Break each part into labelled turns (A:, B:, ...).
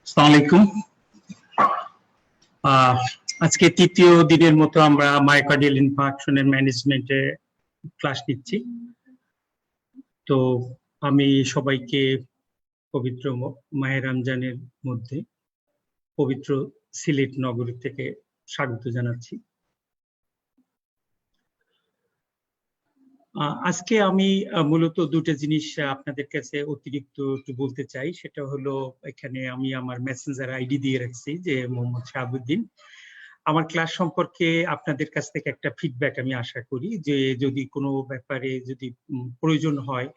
A: আসসালামু আলাইকুম। আজকে তৃতীয় দিনের মতো আমরা মায়োকার্ডিয়াল ইনফার্কশনের ম্যানেজমেন্টে ক্লাস নিচ্ছি। তো আমি সবাইকে পবিত্র মাহে রমজানের মধ্যে পবিত্র সিলেট নগরী থেকে স্বাগত জানাচ্ছি। আজকে আমি মূলত দুটো জিনিস আপনাদের কাছে অতিরিক্ত একটু বলতে চাই। সেটা হলো, এখানে আমি আমার মেসেঞ্জার আইডি দিয়ে রাখছি যে মোহাম্মদ শাহাবুদ্দিন। আমার ক্লাস সম্পর্কে আপনাদের কাছ থেকে একটা ফিডব্যাক আমি আশা করি, যে যদি কোনো ব্যাপারে যদি প্রয়োজন হয়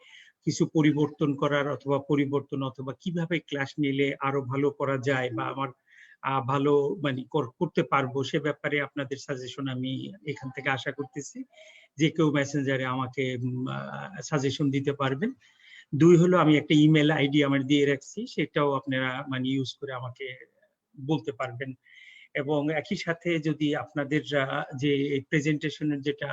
A: কিছু পরিবর্তন করার অথবা কিভাবে ক্লাস নিলে আরো ভালো করা যায় বা আমার ভালো মানে করতে পারবো, সে ব্যাপারে আপনাদের সাজেশন আমি এখান থেকে আশা করতেছি। যে কেউ মেসেঞ্জারে আমাকে সাজেশন দিতে পারবেন। দুই হলো, আমি একটা ইমেল আইডি আমার দিয়ে রাখছি, সেটাও আপনারা মানে ইউজ করে আমাকে বলতে পারবেন। এবং একই সাথে যদি আপনাদের যে প্রেজেন্টেশনের যেটা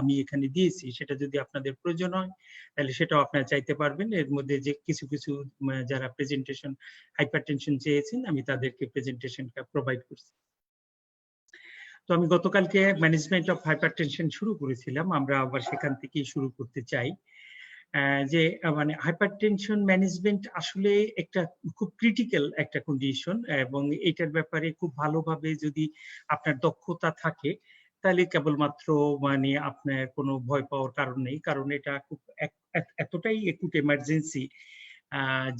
A: আমি এখানে দিয়েছি, সেটা যদি আপনাদের প্রয়োজন হয় তাহলে সেটাও আপনারা চাইতে পারবেন। এর মধ্যে যে কিছু যারা প্রেজেন্টেশন হাইপারটেনশন চেয়েছেন, আমি তাদেরকে প্রেজেন্টেশনটা প্রোভাইড করছি। তো আমি গতকালকে ম্যানেজমেন্ট অফ হাইপারটেনশন শুরু করেছিলাম, আমরা আবার সেখান থেকেই শুরু করতে চাই। যে মানে হাইপারটেনশন ম্যানেজমেন্ট আসলে একটা খুব ক্রিটিক্যাল একটা কন্ডিশন, এবং এটার ব্যাপারে খুব ভালোভাবে যদি আপনার দক্ষতা থাকে তাহলে কেবলমাত্র মানে আপনার কোনো ভয় পাওয়ার কারণ নেই। কারণ এটা খুব এতটাই একুট এমার্জেন্সি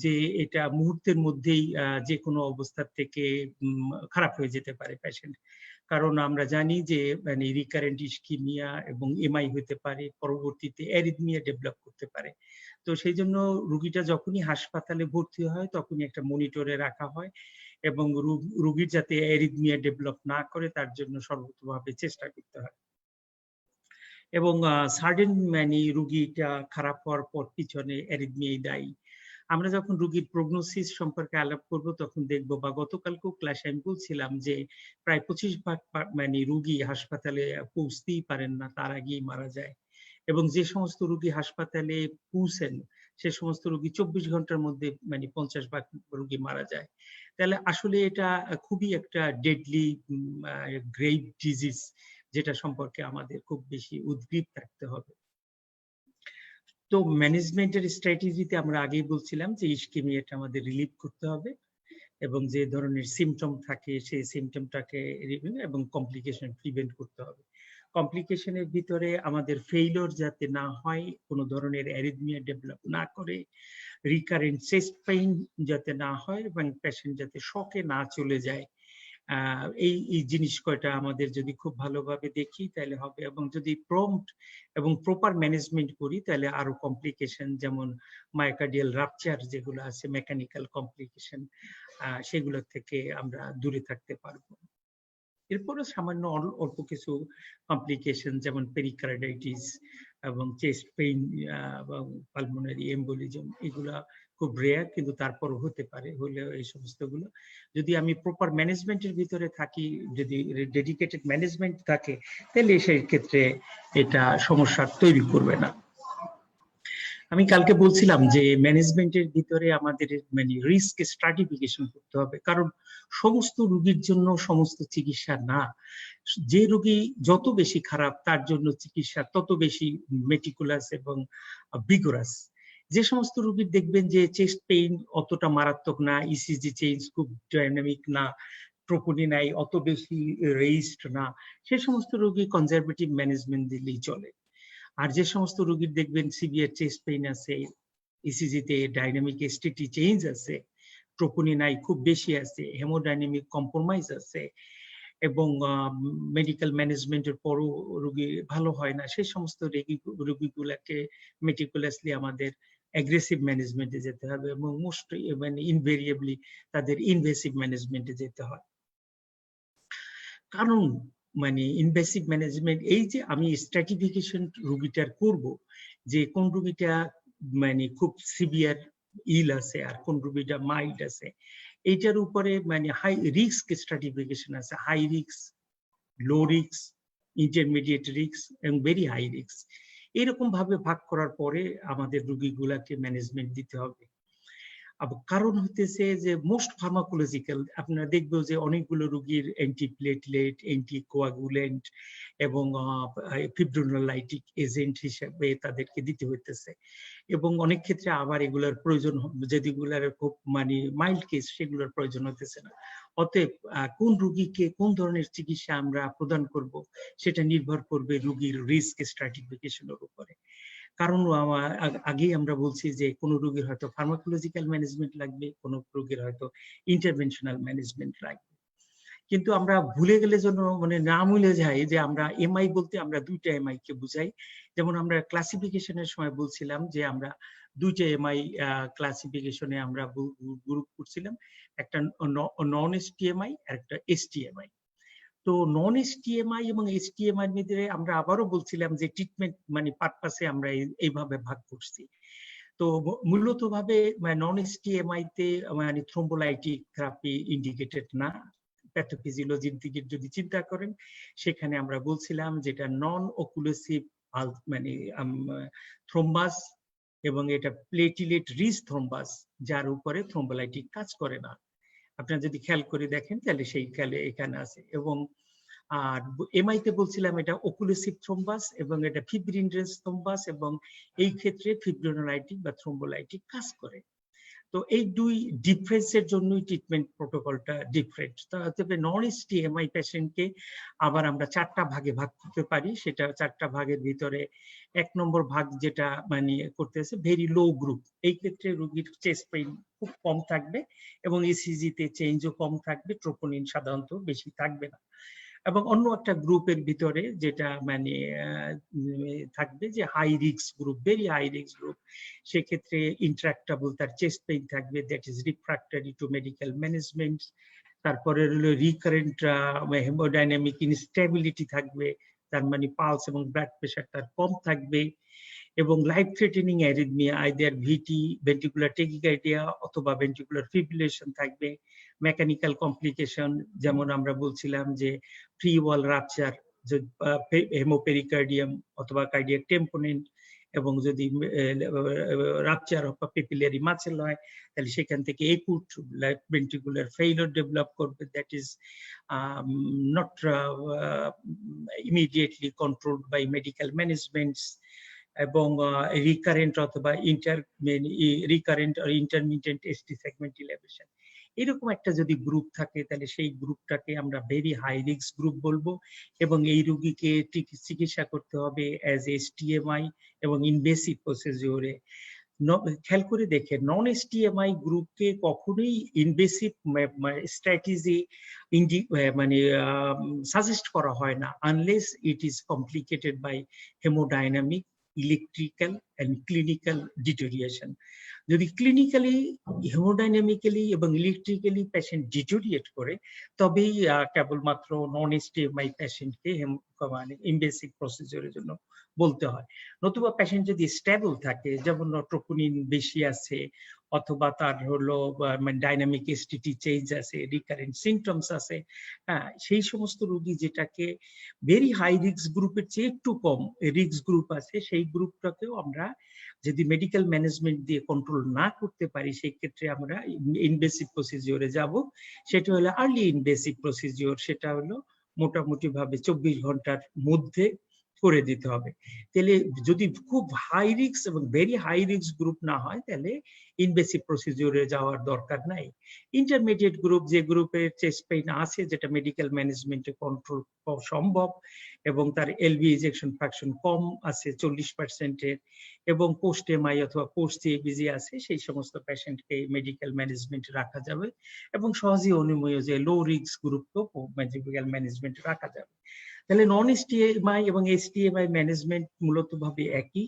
A: যে এটা মুহূর্তের মধ্যেই যে কোনো অবস্থা থেকে খারাপ হয়ে যেতে পারে পেশেন্ট। কারণ আমরা জানি যে মানে রিকারেন্ট ইসকিমিয়া এবং এমআই হতে পারে, পরবর্তীতে অ্যারিথমিয়া ডেভেলপ করতে পারে। তো সেই জন্য রোগীটা যখনই হাসপাতালে ভর্তি হয় তখনই একটা মনিটরে রাখা হয়, এবং রোগীর যাতে অ্যারিথমিয়া ডেভেলপ না করে তার জন্য সর্বোচ্চভাবে চেষ্টা করতে হয়। এবং সাডেন মানে রোগীটা খারাপ হওয়ার পর পিছনে অ্যারিথমিয়াই দায়ী। আমরা যখন রোগীর প্রগনোসিস সম্পর্কে আলাপ করব তখন দেখব, বা গতকালকেও ক্লাসে আমি বলছিলাম যে প্রায় 25% মানে রোগী হাসপাতালে পৌঁছতেই পারেন না, তার আগেই মারা যায়। এবং যে সমস্ত রোগী হাসপাতালে পৌঁছেন সে সমস্ত রোগী 24 ঘন্টার মধ্যে মানে 50% রোগী মারা যায়। তাহলে আসলে এটা খুবই একটা ডেডলি গ্রেভ ডিজিজ, যেটা সম্পর্কে আমাদের খুব বেশি উদ্গ্রীব থাকতে হবে। তো ম্যানেজমেন্টের স্ট্র্যাটেজিতে আমরা আগেই বলছিলাম যে ইসকেমিয়াটা আমাদের রিলিভ করতে হবে, এবং যে ধরনের সিমটম থাকে সেই সিমটমটাকে এবং কমপ্লিকেশন প্রিভেন্ট করতে হবে। কমপ্লিকেশনের ভিতরে আমাদের ফেইলিওর যাতে না হয়, কোনো ধরনের অ্যারিথমিয়া ডেভেলপ না করে, রিকারেন্ট চেস্ট পেইন যাতে না হয়, এবং পেশেন্ট যাতে শকে না চলে যায়, এই জিনিস কয়টা আমাদের যদি খুব ভালোভাবে দেখি তাহলে হবে। এবং যদি প্রম্পট এবং প্রপার ম্যানেজমেন্ট করি তাহলে আরো কমপ্লিকেশন, যেমন মায়োকার্ডিয়াল রাপচার যেগুলো আছে, মেকানিক্যাল কমপ্লিকেশন, সেগুলো থেকে আমরা দূরে থাকতে পারবো। এরপরে সামান্য অল্প কিছু কমপ্লিকেশন যেমন পেরিকার্ডাইটিস এবং চেস্ট পেইন এবং পালমোনারি এম্বোলিজম, এগুলা খুব রেয়ার, কিন্তু তারপরও হতে পারে। হলেও এই সমস্তগুলো যদি আমি প্রপার ম্যানেজমেন্টের ভিতরে থাকি, যদি ডেডিকেটেড ম্যানেজমেন্ট থাকে, তাহলে সেই ক্ষেত্রে এটা সমস্যা তৈরি করবে না। আমি কালকে বলছিলাম যে ম্যানেজমেন্টের ভিতরে আমাদের মানে রিস্ক স্ট্রাটিফিকেশন করতে হবে, কারণ সমস্ত রোগীর জন্য সমস্ত চিকিৎসা না। যে রোগী যত বেশি খারাপ তার জন্য চিকিৎসা তত বেশি মেটিকুলাস এবং বিগোরাস। যে সমস্ত রোগীর দেখবেন যে চেস্ট পেইন অতটা মারাত্মক না, ইসিজি চেঞ্জ খুব ডাইনামিক না, ট্রোপোনিন নাই অত বেশি রেইজড না, সে সমস্ত রোগী কনজারভেটিভ ম্যানেজমেন্ট দিলেই চলে। আর যে সমস্ত রোগীর দেখবেন সিভিয়ার চেস্ট পেইন আছে, ইসিজিতে ডাইনামিক এসটিটি চেঞ্জ আছে, ট্রোপোনিন নাই খুব বেশি আছে, হেমোডাইনামিক কম্প্রোমাইজ আছে এবং মেডিকেল ম্যানেজমেন্টের পরও রোগী ভালো হয় না, সেই সমস্ত রোগীগুলোকে মেটিকুলাসলি আমাদের অ্যাগ্রেসিভ ম্যানেজমেন্টে যেতে হবে এবং মোস্ট মানে ইনভেরিয়েবলি তাদের ইনভেসিভ ম্যানেজমেন্টে যেতে হয়। কারণ মানে ইনভেসিভ ম্যানেজমেন্ট এই যে আমি স্ট্র্যাটিফিকেশন রোগীটার করব যে কোন রোগীটা মানে খুব সিভিয়ার ইল আছে আর কোন রোগীটা মাইল্ড আছে, এইটার উপরে মানে হাই রিস্ক স্ট্র্যাটিফিকেশন আছে, high risk, low risk, intermediate risk এবং ভেরি হাই রিস্ক, এরকম ভাবে ভাগ করার পরে আমাদের রোগীগুলাকে ম্যানেজমেন্ট দিতে হবে। কারণ হতেছে যে মোস্ট ফার্মাকোলজিক্যাল আপনারা দেখবেন যে অনেকগুলো রোগীর অ্যান্টিপ্লেটলেট, অ্যান্টিকোয়াগুলেন্ট এবং ফিব্রিনোলাইটিক এজেন্ট হিসেবে তাদেরকে দিতে হইতেছে এবং অনেক ক্ষেত্রে আবার এগুলোর প্রয়োজন, যেগুলোর খুব মানে মাইল্ড কেস সেগুলোর প্রয়োজন হতেছে না। অতএব কোন রোগীকে কোন ধরনের চিকিৎসা আমরা প্রদান করব সেটা নির্ভর করবে রোগীর রিস্ক স্ট্র্যাটিফিকেশনের উপরে। কারণ আগেই আমরা বলছি যে কোন রোগীর হয়তো ফার্মাকোলজিক্যাল ম্যানেজমেন্ট লাগবে, কোন রোগীর হয়তো ইন্টারভেনশনাল ম্যানেজমেন্ট লাগবে। কিন্তু আমরা ভুলে গেলে যেন মানে না ভুলে যাই যে আমরা এমআই বলতে আমরা দুইটা এমআই কে বুঝাই। যেমন আমরা ক্লাসিফিকেশনের সময় বলছিলাম যে আমরা দুইটা এমআই ক্লাসিফিকেশনে আমরা গ্রুপ করছিলাম, একটা নন এসটিএমআই আর একটা এসটিএমআই। তো নন এসটিএমআই এবং এসটিএমআই এর মধ্যে আমরা আবারও বলছিলাম যে ট্রিটমেন্ট মানে পারপাসে আমরা এইভাবে ভাগ করছি। তো মূলত ভাবে নন এসটিএমআই তে মানে থ্রোম্বোলাইটিক থেরাপি ইন্ডিকেটেড না। প্যাথোফিজিওলজির দিকে যদি চিন্তা করেন সেখানে আমরা বলছিলাম যেটা নন অকুলেসিভ মানে থ্রোম্বাস এবং এটা প্লেটিলেট রিচ থ্রোম্বাস যার উপরে থ্রোম্বোলাইটিক কাজ করে না। আপনারা যদি খেয়াল করে দেখেন তাহলে সেই খেয়ালে এখানে আছে। এবং আর এমআই তে বলছিলাম এটা অকুলেসিভ থ্রোম্বাস এবং এটা ফিব্রিনরেস থ্রোম্বাস এবং এই ক্ষেত্রে ফিব্রিনোলাইটিক বা থ্রোম্বোলাইটিক কাজ করে। তো এই দুই ডিফারেন্সের জন্যই ট্রিটমেন্ট প্রোটোকলটা ডিফারেন্ট। তবে নন এসটিএমআই পেশেন্টকে আবার আমরা চারটা ভাগে ভাগ করতে পারি। সেটা চারটা ভাগের ভিতরে 1 নম্বর ভাগ যেটা মানে করতেছে ভেরি লো গ্রুপ, এই ক্ষেত্রে রোগীর চেস্ট পেইন খুব কম থাকবে এবং ইসিজি তে চেঞ্জও কম থাকবে, ট্রোপোনিন সাধারণত বেশি থাকবে না। এবং অন্য একটা গ্রুপের ভিতরে যেটা মানে থাকবে যে high risk group, very high risk group, সেক্ষেত্রে ইন্ট্রাক্টেবল তার চেস্ট পেইন থাকবে, that is refractory to medical management. তারপরে হলো রিকারেন্ট হেমোডাইনামিক ইনস্টেবিলিটি থাকবে, তার মানে পালস এবং ব্লাড প্রেশার তার কম থাকবে এবং লাইফ থ্রেটেনিং অ্যারিথমিয়া আইদার ভিটি, ভেন্ট্রিকুলার টেকিকার্ডিয়া অথবা ভেন্ট্রিকুলার ফিব্রিলেশন থাকবে, মেকানিক্যাল কমপ্লিকেশন যেমন আমরা বলছিলাম যে ফ্রি ওয়াল রাপচার, হেমোপেরিকার্ডিয়াম অথবা কার্ডিয়াক টেম্পোনেন্ট, এবং যদি রাপচার অফ পেপিলারি মাসেল হয় তাহলে সেখান থেকে একুট ভেন্ট্রিকুলার ফেইলিওর ডেভেলপ করবে, that is not immediately controlled by medical managements. এবং রিকারেন্ট অথবা রিকারেন্ট আর ইন্টারমিডিয়েট এসটি সেগমেন্ট ইলেভেশন, এরকম একটা যদি গ্রুপ থাকে তাহলে সেই গ্রুপটাকে আমরা ভেরি হাই রিস্ক গ্রুপ বলবো এবং এই রোগীকে চিকিৎসা করতে হবে অ্যাজ এসটিএমআই এবং ইনভেসিভ প্রসিডিউরে। খেয়াল করে দেখেন নন এসটিএমআই গ্রুপকে কখনোই ইনভেসিভ স্ট্র্যাটেজি মানে সাজেস্ট করা হয় না unless it is complicated by haemodynamic, electrical and clinical deterioration. যদি ক্লিনিক্যালি, হেমোডাইনামিক্যালি এবং ইলেকট্রিক্যালি পেশেন্ট ডিটোরিয়েট করে তবেই কেবলমাত্র নন এসটিএমআই পেশেন্টকে মানে ইনভেসিভ প্রসিডিউরের জন্য বলতে হয়। নতুবা পেশেন্ট যদি স্টেবল থাকে, যেমন ট্রোপোনিন বেশি আছে অথবা তার হলো ডাইনামিক এসটিটি চেঞ্জ আছে, রিকারেন্ট সিমটমস আছে, হ্যাঁ, সেই সমস্ত রোগী যেটাকে ভেরি হাই রিস্ক গ্রুপের চেয়ে একটু কম রিস্ক গ্রুপ আছে, সেই গ্রুপটাকেও আমরা যদি মেডিকেল ম্যানেজমেন্ট দিয়ে কন্ট্রোল না করতে পারি সেই ক্ষেত্রে আমরা ইনভেসিভ প্রসিডিউরে যাব। সেটা হলো আর্লি ইনভেসিভ প্রসিডিউর, সেটা হলো মোটামুটি ভাবে 24 ঘন্টার মধ্যে করে দিতে হবে। তাহলে যদি খুব হাই রিস্ক এবং ভেরি হাই রিস্ক গ্রুপ না হয় তাহলে ইনভেসিভ প্রসিডিউরে যাওয়ার দরকার নাই। ইন্টারমিডিয়েট গ্রুপ, যে গ্রুপের চেস্ট পেইন আছে যেটা মেডিকেল ম্যানেজমেন্টে কন্ট্রোল সম্ভব এবং তার এলভি ইজেকশন ফ্র্যাকশন কম আছে 40% এর এবং পোস্ট এমআই অথবা পোস্ট এবিজি আছে, সেই সমস্ত পেশেন্টকে মেডিকেল ম্যানেজমেন্টে রাখা যাবে এবং সহজেই অনুমেয় যে লো রিস্ক গ্রুপকেও মেডিকেল ম্যানেজমেন্টে রাখা যাবে। তাহলে নন এসটিএমআই এবং এসটিএমআই ম্যানেজমেন্ট মূলত ভাবে একই,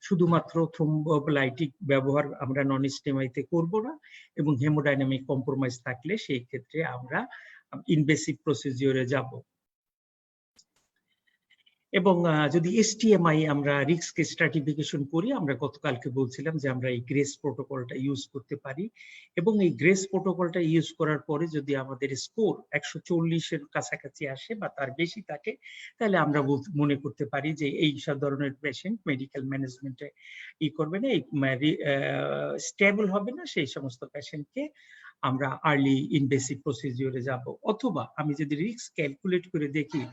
A: শুধুমাত্র থ্রোম্বোলাইটিক ব্যবহার আমরা নন এসটিএমআই তে করব না এবং হেমোডাইনামিক কম্প্রোমাইজ থাকলে সেই ক্ষেত্রে আমরা ইনভেসিভ প্রসিডিউরে যাব। এবং যদি এসটিএমআই আমরা রিস্ক স্ট্রাটিফিকেশন করি, আমরা গতকালকে বলছিলাম যে আমরা এই গ্রেস প্রোটোকলটা ইউজ করতে পারি এবং এই গ্রেস প্রোটোকলটা ইউজ করার পরে যদি আমাদের স্কোর 140-এর কাছাকাছি আসে বা তার বেশি থাকে তাহলে আমরা মনে করতে পারি যে এই সব ধরনের পেশেন্ট মেডিকেল ম্যানেজমেন্টে করবে না, স্টেবল হবে না, সেই সমস্ত পেশেন্টকে আমরা আর্লি ইনভেসিভ প্রসিডিউরে যাব। অথবা আমি যদি রিস্ক ক্যালকুলেট করে দেখি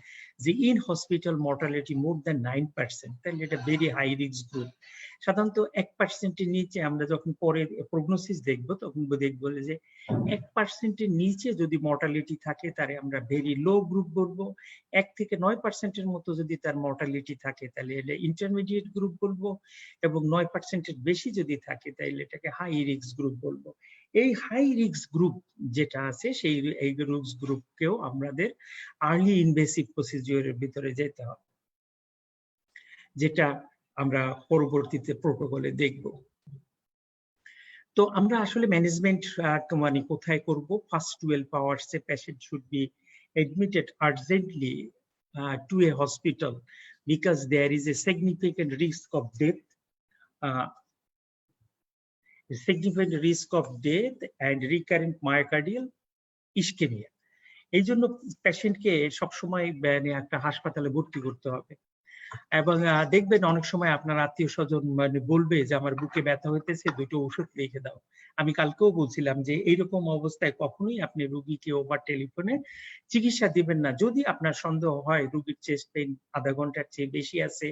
A: যে in hospital mortality more than 9%, তাহলে এটা ভেরি হাই রিস্ক গ্রুপ। সাধারণত 1%-এর নিচে আমরা যখন পরে প্রগনোসিস দেখবো তখন দেখবো যে 1%-এর নিচে যদি মর্টালিটি থাকে তাহলে আমরা ভেরি লো গ্রুপ বলবো। 1 থেকে 9%-এর মতো যদি তার মর্টালিটি থাকে তাহলে এটা ইন্টারমিডিয়েট গ্রুপ বলবো এবং 9%-এর বেশি যদি থাকে তাহলে এটাকে হাই রিস্ক গ্রুপ বলবো। এই হাই রিস্ক গ্রুপ যেটা আছে সেই এই রিস্ক গ্রুপকেও আমাদের আর্লি ইনভেসিভ প্রসিডিউরের ভিতরে যেতে হবে, যেটা আমরা পরবর্তীতে প্রোটোকলে দেখব। তো আমরা আসলে ম্যানেজমেন্ট মানে কোথায় করব? First 12 hours a patient should be admitted urgently to a hospital because there is a significant risk of death, and recurrent myocardial ischemia. এই জন্য পেশেন্টকে সবসময় একটা হাসপাতালে ভর্তি করতে হবে এবং দেখবেন অনেক সময় আপনার আত্মীয় স্বজন মানে বলবে যে আমার বুকে ব্যথা হইতেছে, দুটো ওষুধ লিখে দাও। আমি কালকেও বলছিলাম যে এইরকম অবস্থায় কখনোই আপনি রোগীকে ওভার টেলিফোনে চিকিৎসা দিবেন না। যদি আপনার সন্দেহ হয় রোগীর চেস্ট পেইন আধা ঘন্টার চেয়ে বেশি আছে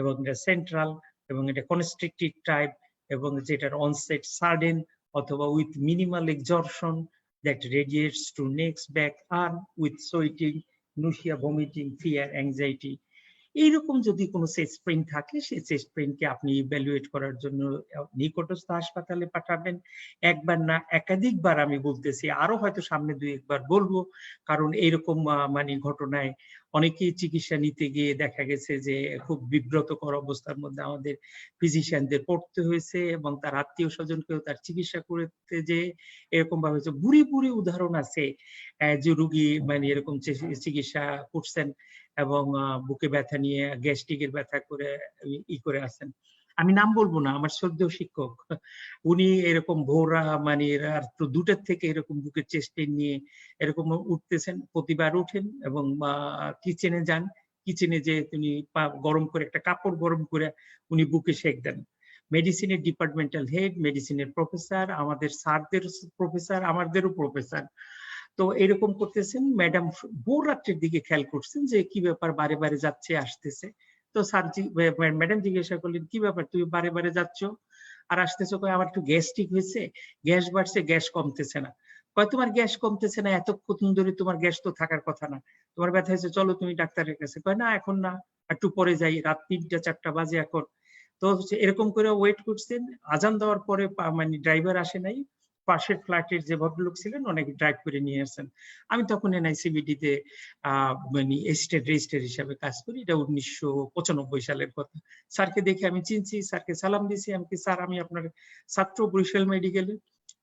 A: এবং এটা সেন্ট্রাল এবং এটা কনস্ট্রিক্টিভ টাইপ এবং যেটার অনসেট সাডেন অথবা with minimal exertion that radiates to neck, back, arm with sweating, nausea, vomiting, fear, anxiety. এইরকম যদি কোনো চেস্ট পেইন থাকে সেই চেস্ট পেইনকে আপনি ইভ্যালুয়েট করার জন্য নিকটস্থ হাসপাতালে পাঠাবেন। একবার না একাধিকবার আমি বলতেছি, আরো হয়তো সামনে 2-1 বার বলবো, কারণ এইরকম মানে ঘটনায় অনেকেই চিকিৎসা নিতে গিয়ে দেখা গেছে যে খুব বিব্রতকর অবস্থার মধ্যে আমাদের ফিজিশিয়ানদের পড়তে হয়েছে এবং তার আত্মীয় স্বজনকেও তার চিকিৎসা করতে যে এরকম ভাবে হয়েছে। বুড়ি বুড়ি উদাহরণ আছে যে রোগী মানে এরকম চিকিৎসা করছেন এবং বুকে ব্যথা নিয়ে গ্যাস্ট্রিকের ব্যথা করে করে আসেন। আমি নাম বলবো না, আমার শ্রদ্ধেয় শিক্ষক উনি এরকম ভোরা মানে রাত 2টার থেকে এরকম বুকের চেস্ট পেইন নিয়ে এরকম উঠতেছেন, প্রতিবার উঠেন এবং কিচেনে যান, কিচেনে যে তিনি গরম করে একটা কাপড় গরম করে উনি বুকে সেক দেন। মেডিসিনের ডিপার্টমেন্টাল হেড, মেডিসিনের প্রফেসর, আমাদের স্যারদের প্রফেসর, আমাদেরও প্রফেসর। তো এরকম করতেছেন, ম্যাডাম ভোর রাত্রের দিকে খেয়াল করছেন যে কি ব্যাপার বারে বারে যাচ্ছে আসতেছে। তো স্যার ম্যাডাম জিজ্ঞাসা করলেন কি ব্যাপার তুমি বারে বারে যাচ্ছ আর আসতেছো? কয় আমার একটু গ্যাস্ট্রিক হয়েছে, গ্যাস বাড়ছে, গ্যাস কমতেছে না। কয় তোমার গ্যাস কমতেছে না, এতক্ষণ ধরে তোমার গ্যাস তো থাকার কথা না, তোমার ব্যথা হয়েছে, চলো তুমি ডাক্তারের কাছে। কয় না এখন না, একটু পরে যাই, রাত 3টা-4টা বাজে এখন। তো এরকম করে ওয়েট করছেন, আজান দেওয়ার পরে মানে ড্রাইভার আসে নাই, পাশের ফ্ল্যাটের যে ভদ্রলোক ছিলেন অনেকে ড্রাইভ করে নিয়ে আসেন। আমি তখন এনআইসিবিডি তে মানে এসিস্ট্যান্ট রেজিস্ট্রার হিসাবে কাজ করি, এটা 1995 সালের কথা। স্যারকে দেখে আমি চিনছি, স্যারকে সালাম দিছি, আমি কি স্যার আমি আপনার ছাত্র বরিশাল মেডিকেলে।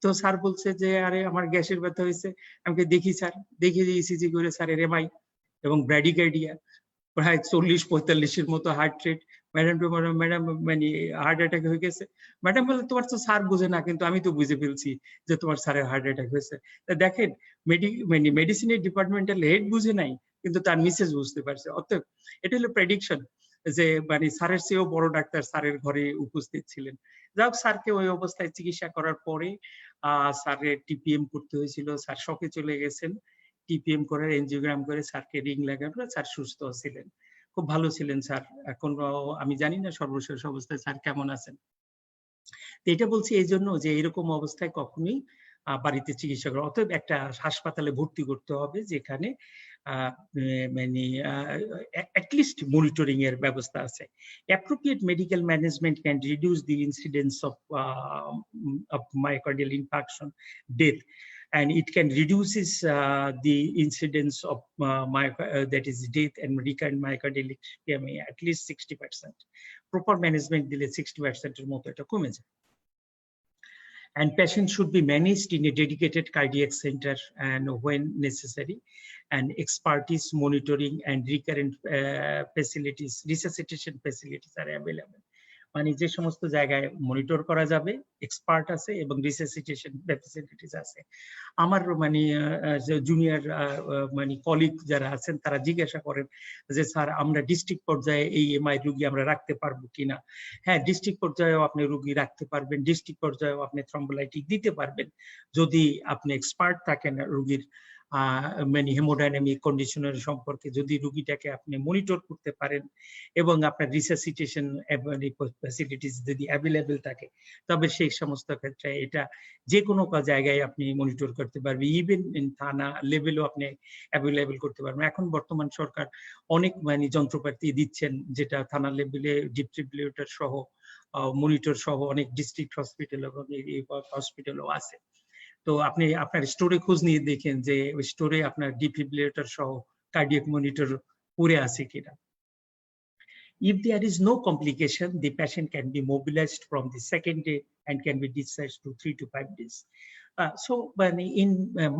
A: তো স্যার বলছে যে আরে আমার গ্যাসের ব্যথা হয়েছে। আমি দেখি স্যার, দেখি যে ইসিজি করে স্যারের এমআই এবং ব্র্যাডিকার্ডিয়া প্রায় 40-45-এর মতো হার্ট রেট। ম্যাডাম মানে হার্ট অ্যাটাক হয়ে গেছে। ম্যাডাম বলে তোমার তো স্যার বুঝে না, কিন্তু আমি তো বুঝে ফেলছি যে তোমার স্যারের হার্ট অ্যাটাক হয়েছে। দেখেন মানে মেডিসিনের ডিপার্টমেন্টাল হেড বুঝে নাই কিন্তু তার মিসেস বুঝতে পারছে। অতএব এটা হলো প্রেডিকশন যে মানে স্যারের চেয়েও বড় ডাক্তার স্যারের ঘরে উপস্থিত ছিলেন। যাই হোক, স্যারকে ওই অবস্থায় চিকিৎসা করার পরে স্যারের টিপিএম করতে হয়েছিল, স্যার শকে চলে গেছেন। টিপিএম করে এনজিওগ্রাম করে স্যারকে রিং লাগানো, স্যার সুস্থ ছিলেন। খুব ভালো ছিলেন স্যার। এখন আমি জানি না সর্বশেষ অবস্থায় স্যার কেমন আছেন। তো এটা বলছি এইজন্য যে এরকম অবস্থায় কখনোই বাড়িতে চিকিৎসা করা, অতএব একটা হাসপাতালে ভর্তি করতে হবে যেখানে মানে at least monitoring এর ব্যবস্থা আছে। Appropriate medical management can reduce the incidence of myocardial infarction, death, and it can reduces the incidence of that is death and recurrent myocardial ischemia at least 60%. Proper management দিলে 60% এর মতো এটা কমে যায়। And patients should be managed in a dedicated cardiac center and when necessary, and expertise monitoring and recurrent facilities, resuscitation facilities are available. মানে যে সমস্ত জায়গায় মনিটর করা যাবে এক্সপার্ট আছে এবং রিসাসিটেশন ফ্যাসিলিটিস আছে। আমার মানে জুনিয়র মানে কলিগ যারা আছেন তারা জিজ্ঞাসা করেন যে স্যার আমরা ডিস্ট্রিক্ট পর্যায়ে এই এমআই রোগী আমরা রাখতে পারবো কিনা। হ্যাঁ, ডিস্ট্রিক্ট পর্যায়েও আপনি রোগী রাখতে পারবেন, ডিস্ট্রিক্ট পর্যায়েও আপনি থ্রম্বোলাইটিক দিতে পারবেন যদি আপনি এক্সপার্ট থাকেন রোগীর মানে হেমোডাইনামিক কন্ডিশনের সম্পর্কে, যদি রোগীটাকে আপনি মনিটর করতে পারেন এবং আপনার রিসাসিটেশন ফ্যাসিলিটিস যদি অ্যাভেলেবেল থাকে, তবে সেই সমস্ত ক্ষেত্রে এটা যে কোনো জায়গায় আপনি মনিটর করতে পারবেন, ইভেন থানা লেভেলও আপনি অ্যাভেলেবেল করতে পারবেন। এখন বর্তমান সরকার অনেক মানে যন্ত্রপাতি দিচ্ছেন যেটা থানা লেভেলে ডিফিব্রিলেটর সহ মনিটর সহ অনেক ডিস্ট্রিক্ট হসপিটাল এবং হসপিটালও আছে। তো আপনি আপনার স্টোরে খোঁজ নিয়ে দেখেন যে ওই স্টোরে আপনার ডিফিব্রিলেটর সহ কার্ডিয়াক মনিটর পড়ে আছে কিনা। If there is no complication, the patient can be mobilized from the second day and can be discharged to 3 to 5 days. So in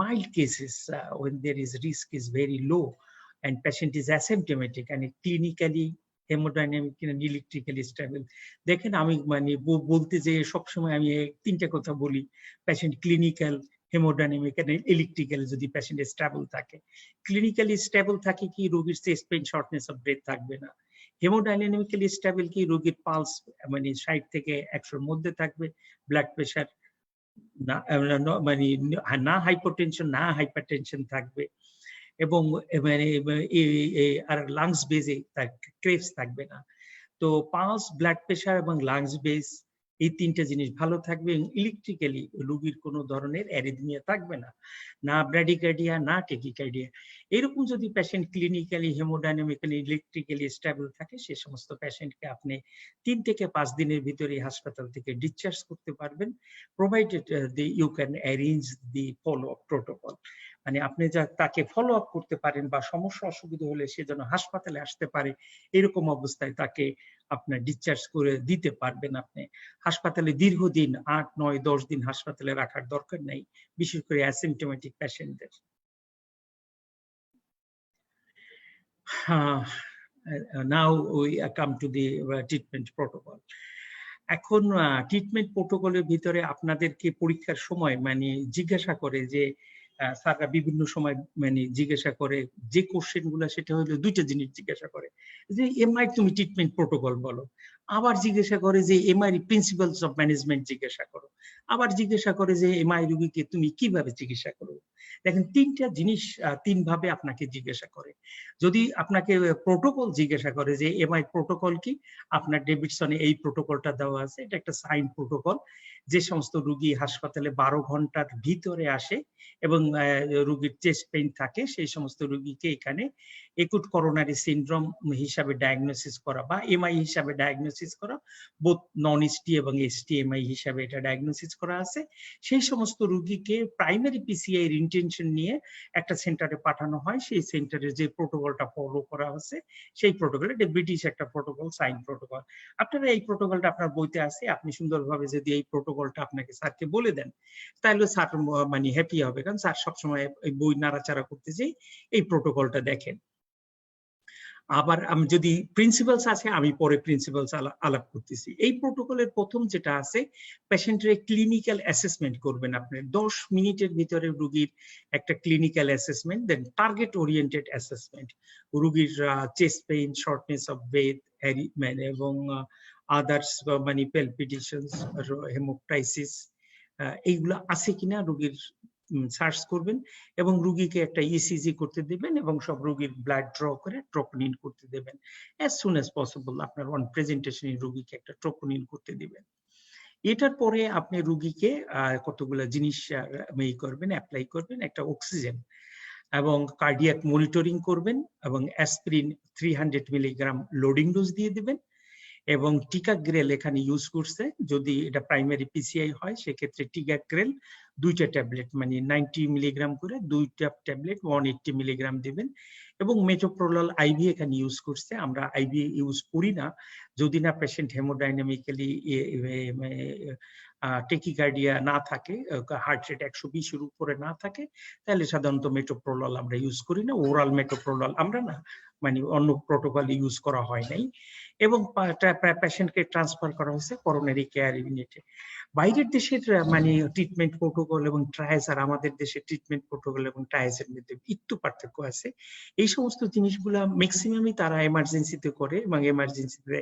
A: mild cases, when there is risk is very low and patient is asymptomatic and clinically hemodynamic and electrically stable, দেখেন আমি মানে বলতে যে সবসময় আমি তিনটা কথা বলি, patient clinical, hemodynamic and electrical যদি patient স্টেবল থাকে। ক্লিনিক্যালি স্টেবল থাকে কি রোগীর chest pain, shortness of breadth থাকবে না। হেমোডাইনামিক্যালি স্টেবল কি রোগীর পালস মানে 60 থেকে 100 এর মধ্যে থাকবে, ব্লাড প্রেশার মানে না হাইপোটেনশন না হাইপারটেনশন থাকবে এবং মানে আর লাংস বেজে তার ক্রেভস থাকবে না। তো পালস, ব্লাড প্রেশার এবং লাংস বেজ এই তিনটা জিনিস ভালো থাকবে এবং ইলেকট্রিক্যালি রোগীর কোনো ধরনের অ্যারিথমিয়া থাকবে না, না ব্র্যাডিকার্ডিয়া না টেকিকার্ডিয়া। এরকম যদি patient clinically hemodynamically electrically stable থাকে, সে সমস্ত পেশেন্টকে আপনি 3 থেকে 5 দিনের ভিতরে হাসপাতাল থেকে ডিসচার্জ করতে পারবেন, provided you can arrange the follow up protocol. মানে আপনি যা তাকে ফলো আপ করতে পারেন বা সমস্যা অসুবিধা হলে সে যেন হাসপাতালে আসতে পারে, এরকম অবস্থায় তাকে আপনার ডিসচার্জ করে দিতে পারবেন। আপনি হাসপাতালে দীর্ঘদিন 8, 9, 10 দিন হাসপাতালে রাখার দরকার নেই, বিশেষ করে অ্যাসিম্পটোমেটিক পেশেন্টদের। Now we come to the treatment protocol. এখন ট্রিটমেন্ট প্রোটোকলের ভিতরে আপনাদেরকে পরীক্ষার সময় মানে জিজ্ঞাসা করে যে স্যাররা বিভিন্ন সময় মানে জিজ্ঞাসা করে যে কোশ্চেন গুলা, সেটা হলো দুইটা জিনিস জিজ্ঞাসা করে যে এমআই তুমি ট্রিটমেন্ট প্রোটোকল বলো, আবার জিজ্ঞাসা করে যে এমআই প্রিন্সিপালস অফ ম্যানেজমেন্ট জিজ্ঞাসা করো, আবার জিজ্ঞাসা করে যে এমআই রোগীকে তুমি কিভাবে চিকিৎসা করো। দেখেন তিনটা জিনিস তিন ভাবে আপনাকে জিজ্ঞাসা করে। যদি আপনাকে প্রোটোকল জিজ্ঞাসা করে যে এমআই প্রোটোকল কি, আপনার ডেভিডসনে এই প্রোটোকলটা দেওয়া আছে, এটা একটা সাইন প্রোটোকল। যে সমস্ত রোগী হাসপাতালে 12 ঘন্টার ভিতরে আসে এবং রোগীর চেস্ট পেইন থাকে, সেই সমস্ত রোগীকে এখানে একুট করোনারি সিনড্রোম হিসাবে ডায়াগনোসিস করা বা এমআই হিসাবে ডায়াগনোসিস করা, বোথ নন এসটি এবং এসটি এমআই হিসাবে এটা ডায়াগনোসিস করা আছে। সেই সমস্ত রোগীকে প্রাইমারি পিসিআই এর ইন্টেনশন নিয়ে একটা সেন্টারে পাঠানো হয়। সেই সেন্টারে যে প্রোটোকলটা ফলো করা হচ্ছে সেই প্রোটোকল, এটা ব্রিটিশ একটা প্রোটোকল, সাইন প্রোটোকল। আপনারা এই প্রোটোকলটা আপনার বইতে আছে, আপনি সুন্দরভাবে যদি এই প্রোটোকলটা আপনাকে স্যারকে বলে দেন তাহলে স্যার মানে হ্যাপি হবে, কারণ স্যার সবসময় এই বই নাড়াচাড়া করতে চাই এই প্রোটোকলটা দেখেন। আবার আমি যদি প্রিন্সিপালস আছে, আমি পরে প্রিন্সিপালস আলাপ করতেছি। এই প্রোটোকলের প্রথম যেটা আছে, পেশেন্টের ক্লিনিক্যাল অ্যাসেসমেন্ট করবেন আপনি 10 মিনিটের ভিতরে রোগীর একটা ক্লিনিক্যাল অ্যাসেসমেন্ট, দেন টার্গেট ওরিয়েন্টেড অ্যাসেসমেন্ট, রোগীর chest pain, shortness of breadth এবং আদার্স মানে প্যালপিটেশনস, হেমোপ্টাইসিস এইগুলো আছে কিনা রোগীর সার্চ করবেন এবং রুগীকে একটা ইসিজি করতে দিবেন এবং সব রুগীর ব্লাড ড্র করে ট্রোপোনিন করতে দেবেন। অ্যাজ সুন অ্যাজ পসিবল আপনার অন প্রেজেন্টেশন রুগীকে একটা ট্রোপোনিন করতে দিবেন। এটার পরে আপনি রুগীকে কতগুলো জিনিস করবেন, অ্যাপ্লাই করবেন। একটা অক্সিজেন এবং কার্ডিয়াক মনিটরিং করবেন এবং অ্যাসপিরিন 300 মিলিগ্রাম লোডিং ডোজ দিয়ে দিবেন এবং টিকাগ্রেল এখানে ইউজ করছে। যদি এটা প্রাইমারি পিসিআই হয় সেক্ষেত্রে টিকাগ্রেল 2টা ট্যাবলেট মানে 90 মিলিগ্রাম করে 2টা ট্যাবলেট 180 মিলিগ্রাম দিবেন এবং মেটোপ্রোলাল আইভি এখানে ইউজ করছে। আমরা আইভি ইউজ করি না যদি না পেশেন্ট হেমোডাইনামিক্যালি টেকিকার্ডিয়া না থাকে, হার্ট রেট 120 এর উপরে না থাকে, তাহলে সাধারণত মেটোপ্রোলাল আমরা ইউজ করি না। ওরাল মেটোপ্রোলাল আমরা না মানে অন্য প্রোটোকল ইউজ করা হয় নাই এবং পেশেন্টকে ট্রান্সফার করা হয়েছে করোনারি কেয়ার ইউনিটে। বাইরের দেশের মানে ট্রিটমেন্ট প্রোটোকল এবং ট্রায়াস আর আমাদের দেশের ট্রিটমেন্ট প্রোটোকল এবং ট্রায়াসের মধ্যে একটু পার্থক্য আছে। এই সমস্ত জিনিসগুলা ম্যাক্সিমামই তারা এমার্জেন্সিতে করে এবং এমার্জেন্সিতে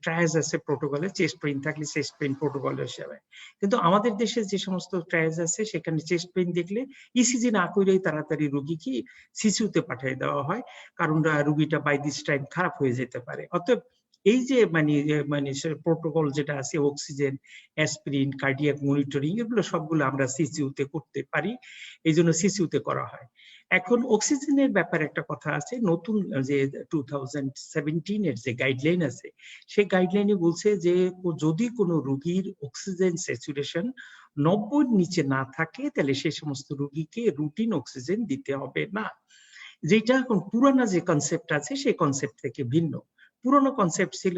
A: ট্রায়াস আছে প্রোটোকলে, চেস্ট পেইন থাকলে চেস্ট পেইন প্রোটোকল হিসাবে। কিন্তু আমাদের দেশে যে সমস্ত ট্রায়াস আছে সেখানে চেস্ট পেইন দেখলে ইসিজি না করেই তাড়াতাড়ি রোগীকে সিসিউতে পাঠিয়ে দেওয়া হয়, কারণ রোগীটা বাই দিস টাইম খারাপ হয়ে যেতে পারে। অতএব এই যে মানে প্রোটোকল যেটা আছে অক্সিজেন, অ্যাসপিরিন, কার্ডিয়াক মনিটরিং এগুলো সবগুলো আমরা সিসিউতে করতে পারি, এই জন্য সিসিউতে করা হয়। এখন অক্সিজেনের ব্যাপারে একটা কথা আছে, নতুন যে 2017 এর যে গাইডলাইন আছে সেই গাইডলাইনে বলছে যে যদি কোনো রোগীর অক্সিজেন স্যাচুরেশন 90 এর নিচে না থাকে তাহলে সেই সমস্ত রোগীকে রুটিন অক্সিজেন দিতে হবে না। যেটা এখন পুরানা যে কনসেপ্ট আছে সেই কনসেপ্ট থেকে ভিন্ন। পুরনো কনসেপ্ট ছিল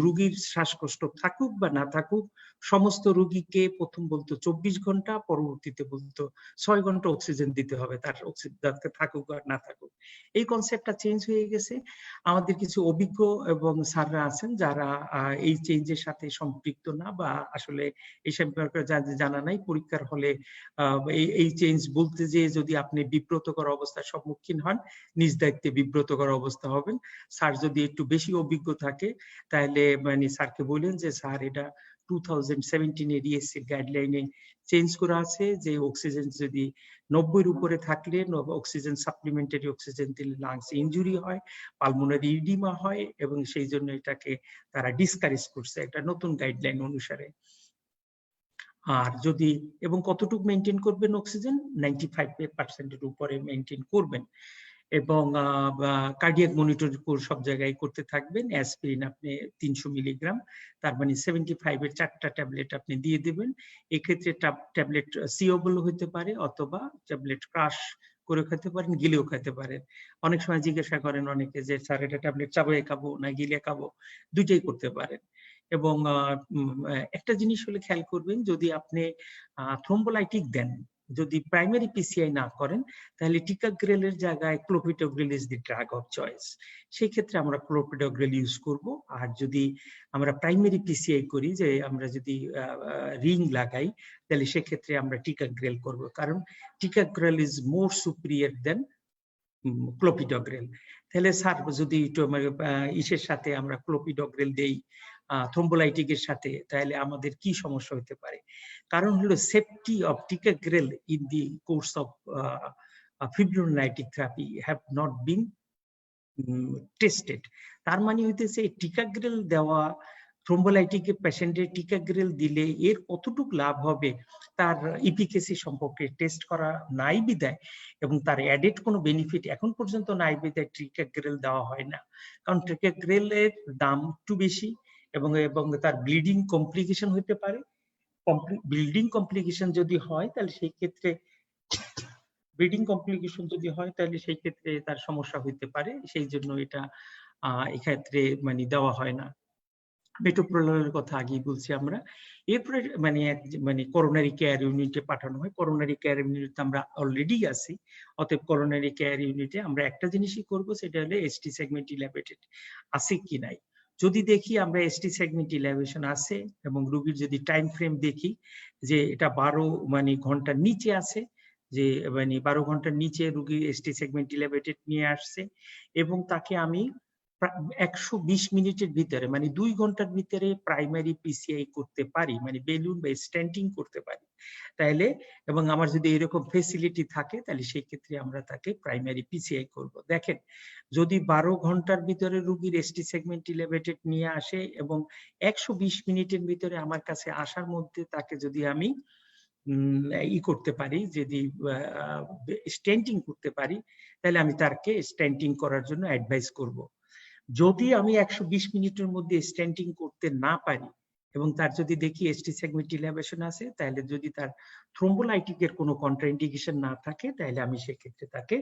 A: রোগীর শ্বাসকষ্ট থাকুক বা না থাকুক সমস্ত রোগীকে প্রথম বলতো 24 ঘন্টা, পরবর্তীতে বলতো 6 ঘন্টা অক্সিজেন দিতে হবে, তার অক্সিজেন থাকুক আর না থাকুক। এই কনসেপ্টটা চেঞ্জ হয়ে গেছে। আমাদের কিছু অভিজ্ঞ এবং স্যাররা আছেন যারা এই চেঞ্জের সাথে সম্পৃক্ত না বা আসলে এই সম্পর্কে জানা নাই। পরীক্ষার হলে এই চেঞ্জ বলতে যে যদি আপনি বিব্রতকর অবস্থার সম্মুখীন হন, নিজ দায়িত্বে বিব্রতকর অবস্থা হবেন। স্যার যদি একটু বেশি অভিজ্ঞ থাকে তাহলে মানে স্যারকে বলেন যে স্যার এটা 2017 এর ইএসসি গাইডলাইনে চেঞ্জ করা আছে যে অক্সিজেন যদি 90 এর উপরে থাকলে অক্সিজেন সাপ্লিমেন্টারি অক্সিজেন দিলে লাংস ইনজুরি হয়, পালমোনারি ইডিমা হয় এবং সেই জন্য এটাকে তারা ডিসকারেজ করছে একটা নতুন গাইডলাইন অনুসারে। আর যদি এবং কতটুকু মেনটেন করবেন অক্সিজেন 95% এর উপরে মেনটেন করবেন এবং কার্ডিয়াক মনিটরিং সব জায়গায় করতে থাকবেন। অ্যাসপিরিন আপনি 300 মিলিগ্রাম, তার মানে 75 এর 4টা ট্যাবলেট আপনি দিয়ে দেবেন। এক্ষেত্রে ট্যাবলেট সিওবল হতে পারে অথবা ট্যাবলেট ক্রাশ করে খেতে পারেন, গিলেও খেতে পারেন। অনেক সময় জিজ্ঞাসা করেন অনেকে যে স্যার এটা ট্যাবলেট চাবাই খাবো না গিলে খাবো, দুইটাই করতে পারেন। এবং একটা জিনিস হলে খেয়াল করবেন, যদি আপনি থ্রোম্বোলাইটিক দেন, যদি প্রাইমারি পিসিআই না করেন তাহলে টিকাগ্রেলের জায়গায় clopidogrel is the drug of choice. সেই ক্ষেত্রে আমরা ক্লোপিডোগ্রেল ইউজ করব। আর যদি আমরা প্রাইমারি পিসিআই করি, যে আমরা যদি রিং লাগাই, তাহলে সেক্ষেত্রে আমরা টিকাগ্রেল করব, কারণ ticagrelor is more superior than clopidogrel. তাহলে স্যার যদি ইসের সাথে আমরা ক্লোপিডোগ্রেল দেই থ্রোম্বোলাইটিকের সাথে, তাহলে আমাদের কি সমস্যা হতে পারে? কারণ হলো safety of ticagrelor in the course of fibrinolytic therapy have not been tested. তার মানে হইতেছে টিকাগ্রেল দেওয়া, থ্রোম্বোলাইটিক পেশেন্টের টিকাগ্রেল দিলে এর কতটুকু লাভ হবে তার ইফিকেসি সম্পর্কে টেস্ট করা নাই বিদায় এবং তার অ্যাডেড কোনো বেনিফিট এখন পর্যন্ত নাই বিদায় টিকাগ্রেল দেওয়া হয় না। কারণ টিকাগ্রেলের দাম একটু বেশি এবং তার ব্লিডিং কমপ্লিকেশন হতে পারে। ব্লিডিং কমপ্লিকেশন যদি হয় তাহলে সেই ক্ষেত্রে তার সমস্যা হইতে পারে। সেই জন্য এটা এক্ষেত্রে মানে দেওয়া হয় না। মেটোপ্রোলালের কথা আগেই বলছি আমরা। এরপরে মানে করোনারি কেয়ার ইউনিটে পাঠানো হয়। করোনারি কেয়ার ইউনিটে আমরা অলরেডি আছি, অতএব করোনারি কেয়ার ইউনিটে আমরা একটা জিনিসই করব, সেটা হলো এসটি সেগমেন্ট ইলেভেটেড আছে কি নাই। যদি দেখি আমরা এসটি সেগমেন্ট ইলেভেশন আছে এবং রোগীর যদি টাইম ফ্রেম দেখি যে এটা 12 ঘন্টার নিচে আছে, যে 12 ঘন্টার নিচে রোগী এসটি সেগমেন্ট ইলেভেটেড নিয়ে আসছে এবং তাকে আমি 120 মিনিটের ভিতরে 2 ঘন্টার ভিতরে প্রাইমারি পিসিআই করতে পারি, বেলুন বা স্ট্যান্টিং করতে পারি, তাহলে এবং আমার যদি এরকম ফেসিলিটি থাকে তাহলে সেই ক্ষেত্রে আমরা তাকে প্রাইমারি পিসিআই করব। দেখেন, যদি 12 ঘন্টার ভিতরে রোগীর এসটি সেগমেন্ট ইলেভেটেড নিয়ে আসে এবং 120 মিনিটের ভিতরে আমার কাছে আসার মধ্যে তাকে যদি আমি করতে পারি, যদি স্টেন্টিং করতে পারি, তাহলে আমি তাকে স্টেন্টিং করার জন্য অ্যাডভাইস করব। যদি আমি 120 মিনিটের মধ্যে স্টেন্টিং করতে না পারি এবং তার যদি দেখি এসটি সেগমেন্ট ইলেভেশন আছে, তাহলে যদি তার থ্রোম্বোলাইটিকের কোনো কন্ট্রাইন্ডিকেশন না থাকে, তাহলে আমি সেক্ষেত্রে তাকে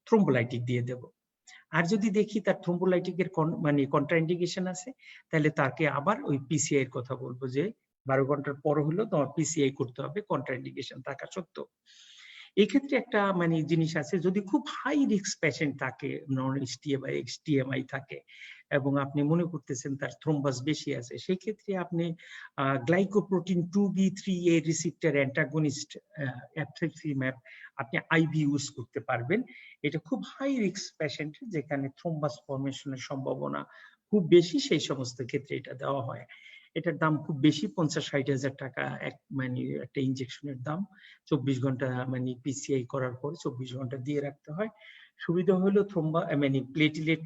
A: থ্রোম্বোলাইটিক দিয়ে দেব। আর যদি দেখি তার থ্রোম্বোলাইটিকের মানে কন্ট্রাইন্ডিকেশন আছে, তাহলে তাকে আবার ওই পিসিআই এর কথা বলবো যে 12 ঘন্টার পর হলো তোমার পিসিআই করতে হবে কন্ট্রাইন্ডিকেশন থাকা সত্ত্বেও। এই ক্ষেত্রে একটা মানে জিনিস আছে, যদি খুব হাই রিস্ক পেশেন্ট থাকে, নন এসটিএমআই এক্সটিএমআই থাকে এবং আপনি মনে করতেছেন তার থ্রোম্বাস বেশি আছে, সেই ক্ষেত্রে আপনি গ্লাইকোপ্রোটিন 2B3A রিসিপ্টর অ্যান্টাগনিস্ট এফএফসিম্যাব আপনি আইভি ইউজ করতে পারবেন। এটা খুব হাই রিস্ক পেশেন্ট যেখানে থ্রোম্বাস ফর্মেশনের সম্ভাবনা খুব বেশি, সেই সমস্ত ক্ষেত্রে এটা দেওয়া হয়। এটার দাম খুব বেশি, 50-60 হাজার টাকা মানে একটা ইনজেকশনের দাম। 24 ঘন্টা মানে পিসিআই করার পর 24 ঘন্টা দিয়ে রাখতে হয়। সুবিধা হলো মানে প্লেটলেট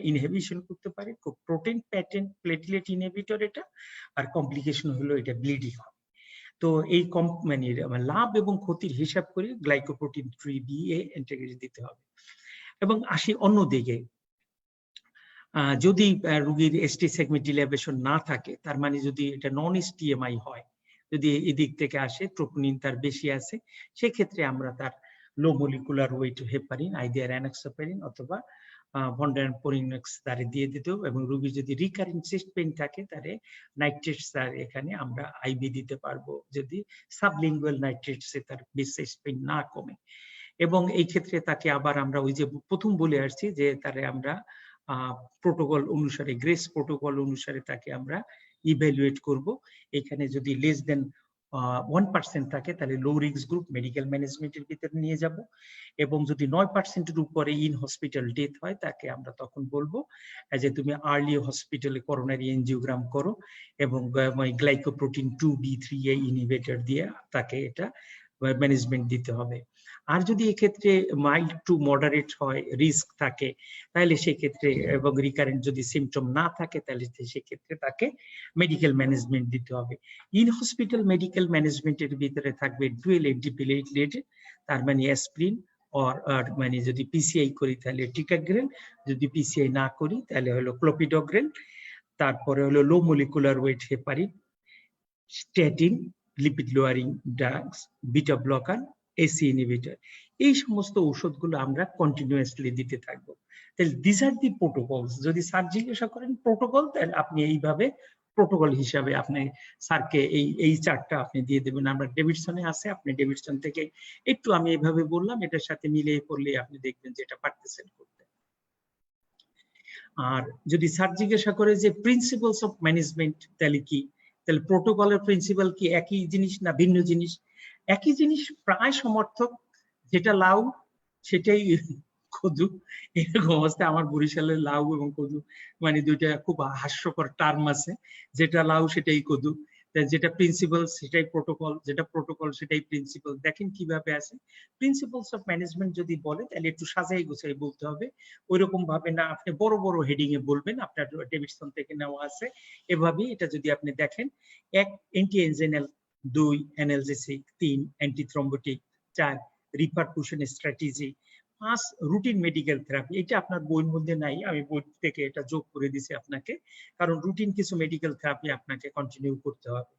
A: ইনহিবিশন করতে পারে, খুব প্রোটিন প্যাটেন্ট প্লেটলেট ইনহিবিটর এটা। আর কমপ্লিকেশন হলো এটা ব্লিডিং হয়। তো এই মানে লাভ এবং ক্ষতির হিসাব করে গ্লাইকোপ্রোটিন 3BA অ্যান্টাগনিস্ট দিতে হবে। এবং আসি অন্যদিকে, যদি রোগীর এসটি সেগমেন্ট ইলেভেশন না থাকে, তার মানে যদি এটা নন এসটিএমআই হয়, যদি এদিক থেকে আসে ট্রোপোনিন তার বেশি আছে, সেক্ষেত্রে আমরা তার লো মলিকুলার ওয়েট হেপারিন, আইদার অ্যানাক্সোপারিন অথবা ভন্ডারপোরিনক্স তারে দিয়ে দিতে হবে। এবং রোগীর যদি রিকারেন্ট চেস্ট পেইন থাকে, তারে নাইট্রেটস তার এখানে আমরা আইবি দিতে পারবো, যদি সাবলিঙ্গুয়াল নাইট্রেটসে তার চেস্ট পেইন না কমে। এবং এই ক্ষেত্রে তাকে আবার আমরা ওই যে প্রথম বলে আসছি যে তারে আমরা প্রোটোকল অনুসারে, গ্রেস প্রোটোকল অনুসারে তাকে আমরা ইভ্যালুয়েট করব। এখানে যদি লেস দেন 1% থাকে, তাহলে লো রিস্ক গ্রুপ মেডিকেল ম্যানেজমেন্টের ভিতরে নিয়ে যাব। এবং যদি 9%-এর উপরে ইন হসপিটাল ডেথ হয়, তাকে আমরা তখন বলবো যে তুমি আর্লি হসপিটালে করোনারি এনজিওগ্রাম করো এবং গ্লাইকোপ্রোটিন 2B3A ইনহিবিটর দিয়ে তাকে এটা ম্যানেজমেন্ট দিতে হবে। আর যদি এক্ষেত্রে মাইল্ড টু মডারেট হয়, রিস্ক থাকে, তাহলে সেক্ষেত্রে এবং রিকারেন্ট যদি সিমটম না থাকে, তাহলে সেক্ষেত্রে তাকে মেডিকেল ম্যানেজমেন্ট দিতে হবে। ইন হসপিটাল মেডিকেল ম্যানেজমেন্টের ভিতরে থাকবে ডুয়েল অ্যান্টিপ্লেটলেট, তার মানে অ্যাসপ্রিন, আর মানে যদি পিসিআই করি তাহলে টিকাগ্রেল, যদি পিসিআই না করি তাহলে হলো ক্লোপিডোগ্রেল, তারপরে হলো low molecular weight heparin, statin, lipid lowering drugs, beta blocker, ACE inhibitor. এই সমস্ত ঔষধগুলো আমরা কন্টিনিউয়াসলি দিতে থাকবো। তাহলে দিস আর দি প্রোটোকলস। যদি স্যার জিজ্ঞাসা করেন প্রোটোকল, তাহলে আপনি এইভাবে প্রোটোকল হিসাবে আপনি স্যারকে এই চার্টটা আপনি দিয়ে দেবেন। আমরা ডেভিডসনে আছে, আপনি ডেভিডসন থেকে একটু আমি এইভাবে বললাম, এটার সাথে মিলিয়ে পড়লে আপনি দেখবেন যেটা পারতেছেন করতে। আর যদি স্যার জিজ্ঞাসা করে যে প্রিন্সিপালস অফ ম্যানেজমেন্ট, তাহলে কি, তাহলে প্রোটোকলের প্রিন্সিপাল কি একই জিনিস না ভিন্ন জিনিস? একই জিনিস, প্রায় সমর্থক। যেটা লাউ সেটাই কদু, এরকম অবস্থা। আমার বরিশালের লাউ এবং কদু মানে দুইটা খুব হাস্যকর টার্ম আছে। যেটা লাউ সেটাই কদু, যেটা প্রিন্সিপাল সেটাই প্রোটোকল, যেটা প্রোটোকল সেটাই প্রিন্সিপাল। দেখেন কিভাবে আছে। প্রিন্সিপালস অফ ম্যানেজমেন্ট যদি বলে, তাহলে একটু সাজাই গোছাই বলতে হবে, ওইরকম ভাবে না আপনি বড় বড় হেডিং এ বলবেন। আপনার ডেভিডসন থেকে নেওয়া আছে এভাবেই। এটা যদি আপনি দেখেন, 1 anti anginal, 2 analgesic, 3 antithrombotic, 4 reperfusion strategy, 5 routine medical therapy. এটা আপনার বইয়ের মধ্যে নাই, আমি বই থেকে এটা যোগ করে দিছি আপনাকে, কারণ রুটিন কিছু মেডিকেল থেরাপি আপনাকে কন্টিনিউ করতে হবে।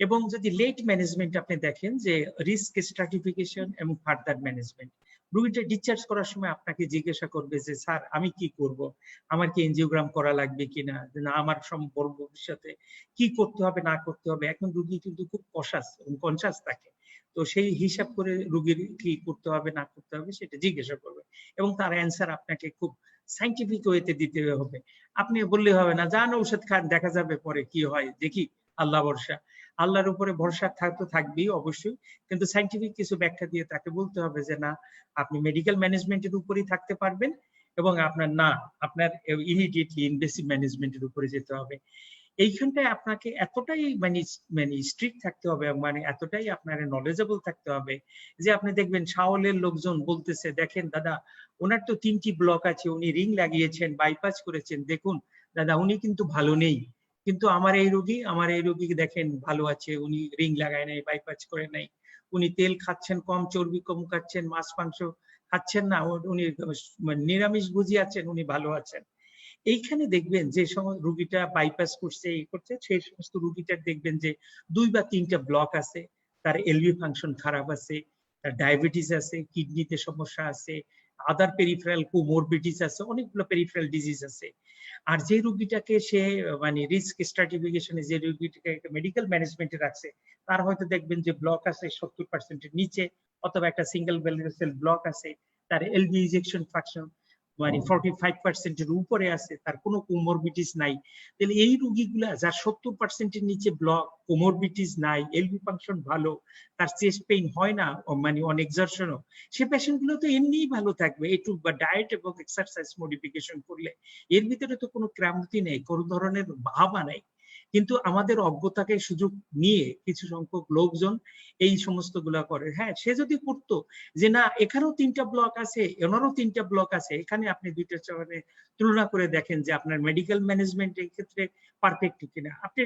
A: এবং যদি লেট ম্যানেজমেন্ট আপনি দেখেন, যে রিস্ক স্ট্রাটিফিকেশন এবং ফার্দার ম্যানেজমেন্ট। রোগীটা ডিসচার্জ করার সময় আপনাকে জিজ্ঞাসা করবে যে স্যার আমি কি করব, আমার কি এনজিওগ্রাম করা লাগবে কিনা, না আমার সম্পর্ক ভবিষ্যতে কি করতে হবে না করতে হবে। এখন রোগী কিন্তু খুব কনসাস থাকে, তো সেই হিসাব করে রোগীর কি করতে হবে না করতে হবে সেটা জিজ্ঞাসা করবে এবং তার অ্যান্সার আপনাকে খুব সাইন্টিফিক ওয়েতে দিতে হবে। আপনি বললে হবে না, যান ঔষধ খান দেখা যাবে পরে কি হয় দেখি, আল্লাহ ভরসা। আল্লাহর উপরে ভরসা তো থাকবেই অবশ্যই, কিন্তু সাইন্টিফিক কিছু ব্যাখ্যা দিয়ে তাকে বলতে হবে যে না, আপনি মেডিকেল ম্যানেজমেন্টের উপরেই থাকতে পারবেন এবং আপনার ইমিডিয়েটলি ইনভেসিভ ম্যানেজমেন্টের উপরে যেতে হবে। এইখানটায় আপনাকে এতটাই মানে স্ট্রিক্ট থাকতে হবে, মানে এতটাই আপনার নলেজেবল থাকতে হবে যে আপনি দেখবেন শাওলের লোকজন বলতেছে, দেখেন দাদা ওনার তো 3টি ব্লক আছে, উনি রিং লাগিয়েছেন, বাইপাস করেছেন, দেখুন দাদা উনি কিন্তু ভালো নেই, কিন্তু আমার এই রোগী দেখেন ভালো আছে, উনি রিং লাগায় নাই, বাইপাস করে নাই, উনি তেল খাচ্ছেন কম, চর্বি কম খাচ্ছেন, মাছ মাংস খাচ্ছেন না, উনি নিরামিষ ভুজি আছেন, উনি ভালো আছেন। এইখানে দেখবেন যে সময় রুগীটা বাইপাস করছে, এই করছে, সেই সমস্ত রুগীটার দেখবেন যে 2 বা 3টা ব্লক আছে, তার এলভি ফাংশন খারাপ আছে, তার ডায়াবেটিস আছে, কিডনিতে সমস্যা আছে, আদার পেরিফেরাল কোমরবিডিস আছে, অনেকগুলো পেরিফেরাল ডিজিজ আছে। আর যে রুগীটাকে সে মানে রিস্ক স্ট্রাটিফিকেশনে যে রুগীটাকে মেডিকেল ম্যানেজমেন্টে রাখছে, তার হয়তো দেখবেন যে ব্লক আছে 70% এর নিচে, অথবা একটা সিঙ্গেল ভেসেল ব্লক আছে, তার এলভি ইজেকশন ফ্র্যাকশন মানে 45% এর উপরে আছে, তার কোনো কোমরবিটিস নাই। তাহলে এই রোগীগুলা যার 70% এর নিচে ব্লক, কোমরবিটিস নাই, এলভি ফাংশন ভালো, তার চেস্ট পেইন হয় না মানে অন এক্সারশনও, সে পেশেন্ট গুলো তো এমনিই ভালো থাকবে একটু ডায়েট এবং এক্সারসাইজ মডিফিকেশন করলে। এর ভিতরে তো কোনো ক্রান্তি নেই, কোনো ধরনের ভাবা নাই। কিন্তু আমাদের অজ্ঞতাকে সুযোগ নিয়ে কিছু সংখ্যক লোকজন এই সমস্ত গুলা করে। হ্যাঁ, সে যদি করতো যে না এখানেও 3টা ব্লক আছে, এনারও 3টা ব্লক আছে, এখানে আপনি 2টা তুলনা করে দেখেন যে আপনার মেডিকেল ম্যানেজমেন্ট এই ক্ষেত্রে পারফেক্ট কিনা। আপনি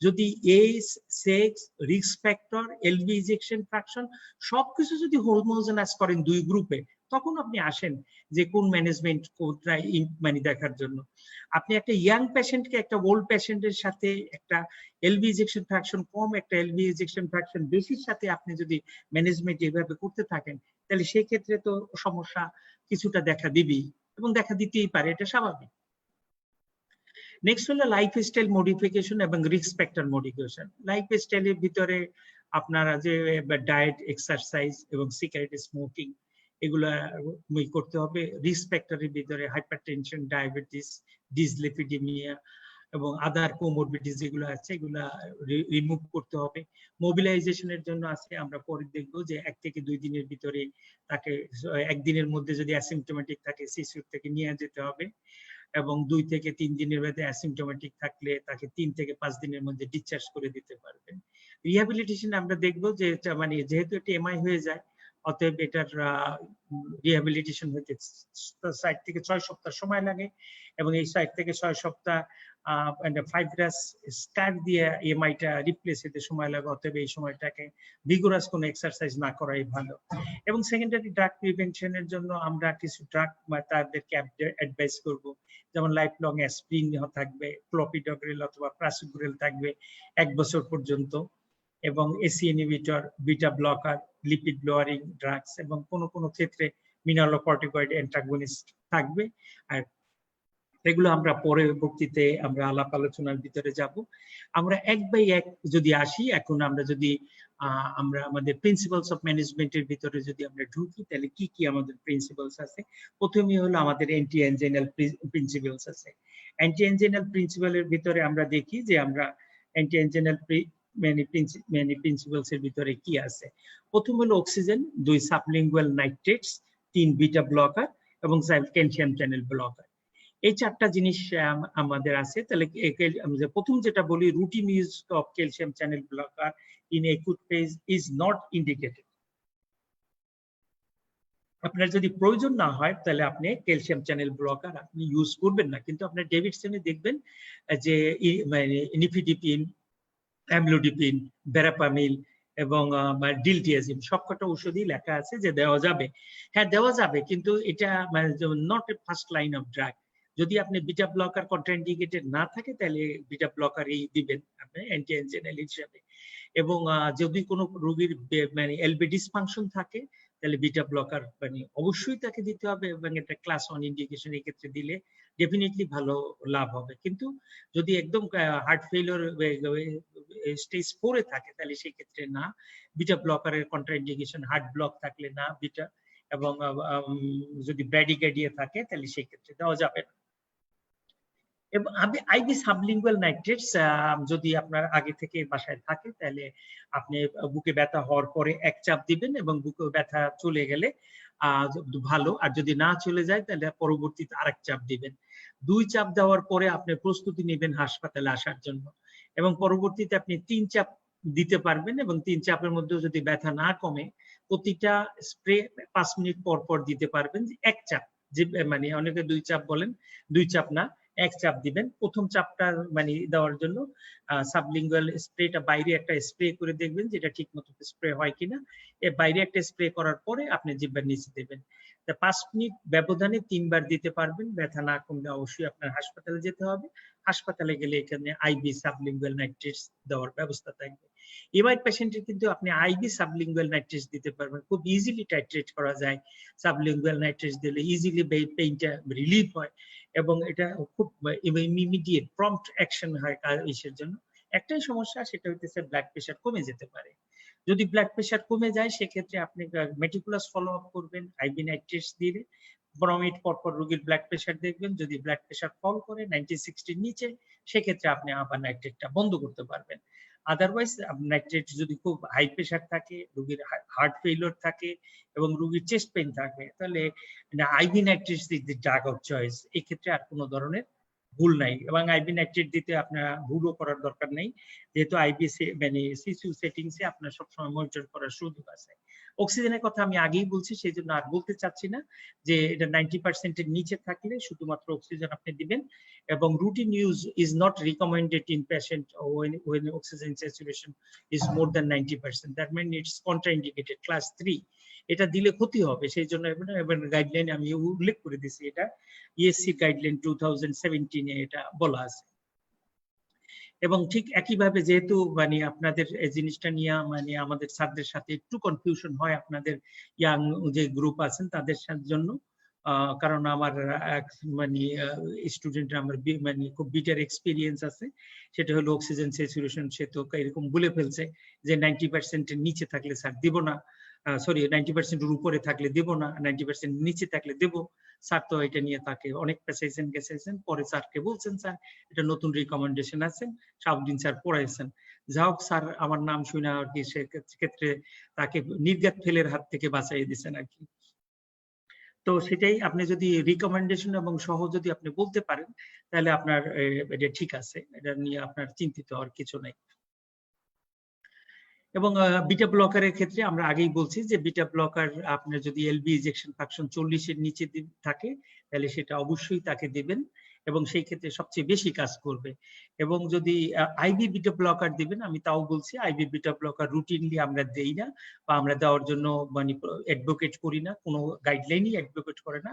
A: যদি age, sex, risk factor, LV ejection fraction সবকিছু যদি হোমোজেনাস করেন 2 গ্রুপে, তখন আপনি আসেন যে কোন ম্যানেজমেন্ট কোনটা মানে দেখার জন্য। আপনি একটা ইয়াং পেশেন্টকে একটা ওল্ড পেশেন্টের সাথে একটা এলভি ইজেকশন ফ্র্যাকশন কম, একটা এলভি ইজেকশন ফ্র্যাকশন বেশির সাথে আপনি যদি ম্যানেজমেন্ট এভাবে করতে থাকেন, তাহলে সেই ক্ষেত্রে তো সমস্যা কিছুটা দেখা দিবেই, এবং দেখা দিতেই পারে, এটা স্বাভাবিক। নেক্সট হলো লাইফস্টাইল মডিফিকেশন এবং রিস্ক ফ্যাক্টর মডিফিকেশন। লাইফস্টাইলের ভিতরে আপনারা যে ডায়েট, এক্সারসাইজ এবং সিগারেট স্মোকিং এগুলা করতে হবে। রিস্ক ফ্যাক্টরের ভিতরে হাইপারটেনশন, ডায়াবেটিস, ডিসলিপিডিমিয়া এবং আদার কোমরবিডিস যেগুলো আছে এগুলা রিমুভ করতে হবে। মোবিলাইজেশনের জন্য আছে, আমরা পরে দেখবো যে 1 থেকে 2 দিনের ভিতরে তাকে, একদিনের মধ্যে যদি অ্যাসিম্পটোমেটিক থাকে সিসিউর থেকে নিয়ে যেতে হবে, এবং 2 থেকে 3 দিনের মধ্যে অ্যাসিম্পটোমেটিক থাকলে তাকে 3 থেকে 5 দিনের মধ্যে ডিসচার্জ করে দিতে পারবেন। রিহ্যাবিলিটেশন আমরা দেখবো যে মানে যেহেতু এটা এমআই হয়ে যায়, অতএব এটার রিহ্যাবিলিটেশন হতে 4 থেকে 6 সপ্তাহ সময় লাগে, এবং এই 4 থেকে 6 সপ্তাহ ফাইব্রাস স্কার দিয়ে এমআইটা রিপ্লেস হতে সময় লাগে। অতএব এই সময়টাকে ভিগোরাস কোনো এক্সারসাইজ না করাই ভালো। এবং সেকেন্ডারি ড্রাগ প্রিভেনশনের জন্য আমরা কিছু ড্রাগ তাদেরকে অ্যাডভাইস করব, যেমন লাইফ লং অ্যাসপিরিন থাকবে, ক্লোপিডোগ্রেল অথবা প্রাসিগ্রেল থাকবে 1 বছর পর্যন্ত, এবং AC inhibitor, beta blocker, lipid lowering drugs, এবং কোনো ক্ষেত্রে মিনারোকর্টিকয়েড অ্যান্টাগনিস্ট থাকবে। আর এগুলো আমরা পরবর্তীতে আমরা আলাপ আলোচনার ভিতরে যাব। আমরা 1 বাই 1 যদি আসি, এখন আমরা যদি আমরা আমাদের প্রিন্সিপালস অফ ম্যানেজমেন্টের ভিতরে যদি আমরা ঢুকি, তাহলে কি কি আমাদের প্রিন্সিপালস আছে। প্রথমেই হলো আমাদের অ্যান্টি অ্যাঞ্জিনাল প্রিন্সিপালস আছে। অ্যান্টি অ্যাঞ্জিনাল প্রিন্সিপালের ভিতরে আমরা দেখি যে আমরা অ্যান্টি অ্যাঞ্জিনাল প্রিন্সিপালস এর ভিতরে কি আছে। প্রথম হলো oxygen, 2 sublingual nitrates, 3 beta blocker এবং ক্যালসিয়াম চ্যানেল ব্লকার। এই 4টা জিনিস আমাদের আছে। তাহলে প্রথম যেটা বলি, routine use of calcium channel blocker in acute phase is not indicated. আপনার যদি প্রয়োজন না হয় তাহলে আপনি ক্যালসিয়াম চ্যানেল ব্লকার আপনি ইউজ করবেন না। কিন্তু আপনার ডেভিডসনে দেখবেন যে মানে নিফিডিপিন, অ্যামলোডিপিন, ভেরাপামিল এবং ডিলটিয়াজিম সবকটা ওষুধই লেখা আছে যে দেওয়া যাবে। হ্যাঁ, দেওয়া যাবে, কিন্তু এটা মানে not a first line of drug. যদি আপনি বিটা ব্লকার কন্ট্রাইন্ডিকেটেড না থাকে, তাহলে বিটা ব্লকারই দিবেন আপনি অ্যান্টি অ্যাঞ্জিনাল হিসেবে। এবং যদি কোনো রোগীর মানে এলভি ডিসফাংশন থাকে, তাহলে বিটা ব্লকার মানে অবশ্যই তাকে দিতে হবে, এবং এটা ক্লাস 1 ইন্ডিকেশন এই ক্ষেত্রে দিলে ডেফিনেটলি ভালো লাভ হবে। কিন্তু যদি একদম হার্ট ফেইলিওর স্টেজ 4 এ থাকে, তাহলে সেই ক্ষেত্রে না। বিটা ব্লকারের কন্ট্রাইন্ডিকেশন হার্ট ব্লক থাকলে না বিটা, এবং যদি ব্র্যাডিকার্ডিয়া থাকে তাহলে সেই ক্ষেত্রে দেওয়া যাবে না। এবং আইভি সাবলিঙ্গুয়াল নাইট্রেটস যদি আপনার আগে থেকে বাসায় থাকে, তাহলে আপনি বুকে ব্যথা হওয়ার পরে 1 চাপ দিবেন, এবং বুকে ব্যথা চলে গেলে ভালো, আর যদি না চলে যায় তাহলে পরবর্তীতে আরেক চাপ দিবেন। 2 চাপ দেওয়ার পরে আপনি প্রস্তুতি নেবেন হাসপাতালে আসার জন্য, এবং পরবর্তীতে আপনি 3 চাপ দিতে পারবেন, এবং 3 চাপের মধ্যে যদি ব্যথা না কমে প্রতিটা স্প্রে 5 মিনিট পর পর দিতে পারবেন। 1 চাপ, যে মানে অনেকে 2 চাপ বলেন, 2 চাপ না, 1 চাপ দিবেন। প্রথম চাপটা মানে দেওয়ার জন্য সাবলিঙ্গুয়াল স্প্রেটা বাইরে একটা স্প্রে করে দেখবেন যেটা ঠিক মতো স্প্রে হয় কিনা। বাইরে একটা স্প্রে করার পরে আপনি জিহ্বার নিচে দেবেন। 5 মিনিট ব্যবধানে 3 বার দিতে পারবেন। ব্যথা না কমলে অবশ্যই আপনার হাসপাতালে যেতে হবে। হাসপাতালে গেলে এখানে আইভি সাবলিঙ্গুয়াল নাইট্রেটস দেওয়ার ব্যবস্থা থাকবে। এবার পেশেন্টের কিন্তু আপনি আইভি সাবলিঙ্গুয়াল নাইট্রেটস দিতে পারবেন, খুব ইজিলি টাইট্রেট করা যায়। সাবলিঙ্গুয়াল নাইট্রেটস দিলে ইজিলি পেইনটা রিলিফ হয়, এবং এটা খুব ইমিডিয়েট প্রম্পট অ্যাকশন হয় ইসের জন্য। একটাই সমস্যা, সেটা হচ্ছে ব্লাড প্রেশার কমে যেতে পারে। যদি ব্লাড প্রেশার কমে যায় সেক্ষেত্রে আপনি মেটিকুলাস ফলো আপ করবেন আইভি নাইট্রেটস দিয়ে। 15 মিনিট পর পর রোগীর ব্লাড প্রেশার দেখবেন, যদি ব্লাড প্রেশার ফল করে 90-60 নিচে, সেক্ষেত্রে আপনি আবার নাইট্রেটটা বন্ধ করতে পারবেন। আদারওয়াইজ নাইট্রেট যদি খুব হাই প্রেশার থাকে, রোগীর হার্ট ফেইলিওর থাকে এবং রোগীর চেস্ট পেইন থাকে, তাহলে IV nitrates is the drug of choice. এই ক্ষেত্রে আর কোনো ধরনের ভুল নাই, এবং আইভি নাইট্রেট দিতে আপনার ভুলও করার দরকার নেই, যেহেতু আইভি মানে সিসিউ সেটিংসে আপনার সবসময় মনিটর করার সুযোগ আছে। অক্সিজেনের কথা আমি আগেই বলছি, সেই জন্য আর বলতে চাচ্ছি না, যে এটা 90% এর নিচে থাকলে শুধুমাত্র অক্সিজেন আপনি দিবেন, এবং routine use is not recommended in patient when oxygen saturation is more than 90%. That means it's contraindicated class 3. এটা দিলে ক্ষতি হবে, সেই জন্য গাইডলাইন আমি উল্লেখ করে দিয়েছি, এটা ইএসসি গাইডলাইন 2017 এ এটা বলা আছে। এবং ঠিক একইভাবে যেহেতু মানে আপনাদের এই জিনিসটা নিয়ে মানে আমাদের স্যারদের সাথে একটু কনফিউশন হয়, আপনাদের ইয়াং যে গ্রুপ আছেন তাদের জন্য, কারণ আমার মানে স্টুডেন্ট আমার মানে খুব বিটার এক্সপিরিয়েন্স আছে, সেটা হলো অক্সিজেন স্যাচুরেশন সে তো এরকম বলে ফেলছে যে 90% এর নিচে থাকলে স্যার দিব না, সরি 90% এর উপরে থাকলে দেব না, 90% নিচে থাকলে দেব। স্যার তো এটা নিয়ে তাকে অনেক গেছেন, পরে স্যারকে বলছেন স্যার এটা নতুন রিকমেন্ডেশন আছে, শাহাবুদ্দিন স্যার পড়াইছেন। যা হোক স্যার আমার নাম শুনে আর কি সেক্ষেত্রে তাকে নির্ঘাত ফেলের হাত থেকে বাঁচাই দিয়েছেন আর কি। তো সেটাই, আপনি যদি রিকমেন্ডেশন এবং সহ যদি আপনি বলতে পারেন তাহলে আপনার এটা ঠিক আছে, এটা নিয়ে আপনার চিন্তিত হওয়ার কিছু নাই। এবং বিটা ব্লকারের ক্ষেত্রে আমরা আগেই বলছি যে বিটা ব্লকার আপনার যদি এলবি ইজেকশন ফ্যাকশন 40 এর নিচে থাকে তাহলে সেটা অবশ্যই তাকে দিবেন, এবং সেই ক্ষেত্রে সবচেয়ে বেশি কাজ করবে। এবং যদি আইভি বিটা ব্লকার দিবেন, আমি তাও বলছি আইভি বিটা ব্লকার রুটিনলি আমরা দেই না, বা আমরা দেওয়ার জন্য মানে অ্যাডভোকেট করি না, কোনো গাইডলাইনই অ্যাডভোকেট করে না।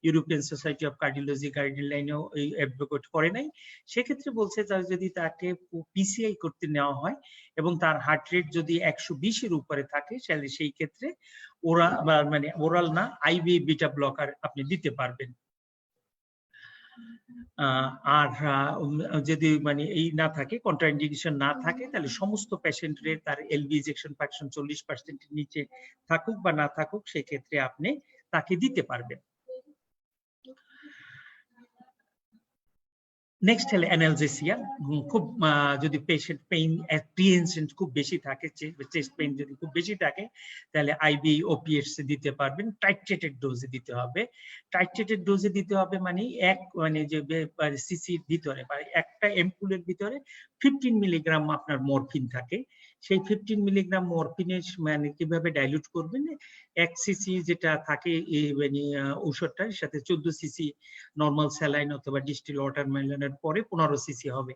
A: ইউরোপিয়ান সোসাইটি অফ কার্ডিওলজি গাইডলাইনেও এই অ্যাডভোকেট করে নাই। সেক্ষেত্রে বলছে যদি তাকে পিসিআই করতে নেওয়া হয় এবং তার হার্ট রেট যদি 120 এর উপরে থাকে, তাহলে সেই ক্ষেত্রে মানে ওরাল না আইভি বিটা ব্লকার আপনি দিতে পারবেন। আর যদি মানে এই না থাকে, কন্ট্রাইন্ডিকেশন না থাকে, তাহলে সমস্ত পেশেন্টের তার এলবি ইজেকশন ফ্র্যাকশন 40% এর নিচে থাকুক বা না থাকুক, সেক্ষেত্রে আপনি তাকে দিতে পারবেন। নেক্সট হলো অ্যানালজেসিয়া। খুব যদি পেশেন্ট পেইন অ্যাপ্রিহেনশন খুব বেশি থাকে, চেস্ট পেইন যদি খুব বেশি থাকে, তাহলে আইভি ওপিএটস দিতে পারবেন। টাইট্রেটেড ডোজে দিতে হবে। টাইট্রেটেড ডোজে দিতে হবে মানে মানে যে সিসির ভিতরে বা একটা এম্পুলের ভিতরে 15 মিলিগ্রাম আপনার মরফিন থাকে। সেই 15 মিলিগ্রাম মরফিনের মানে কিভাবে ডাইলুট করবেন, 1 সিসি যেটা থাকে মানে ঔষধটার সাথে 14 সিসি নরমাল স্যালাইন অথবা ডিস্টিল ওয়াটার মেলানের পরে 15 সিসি হবে।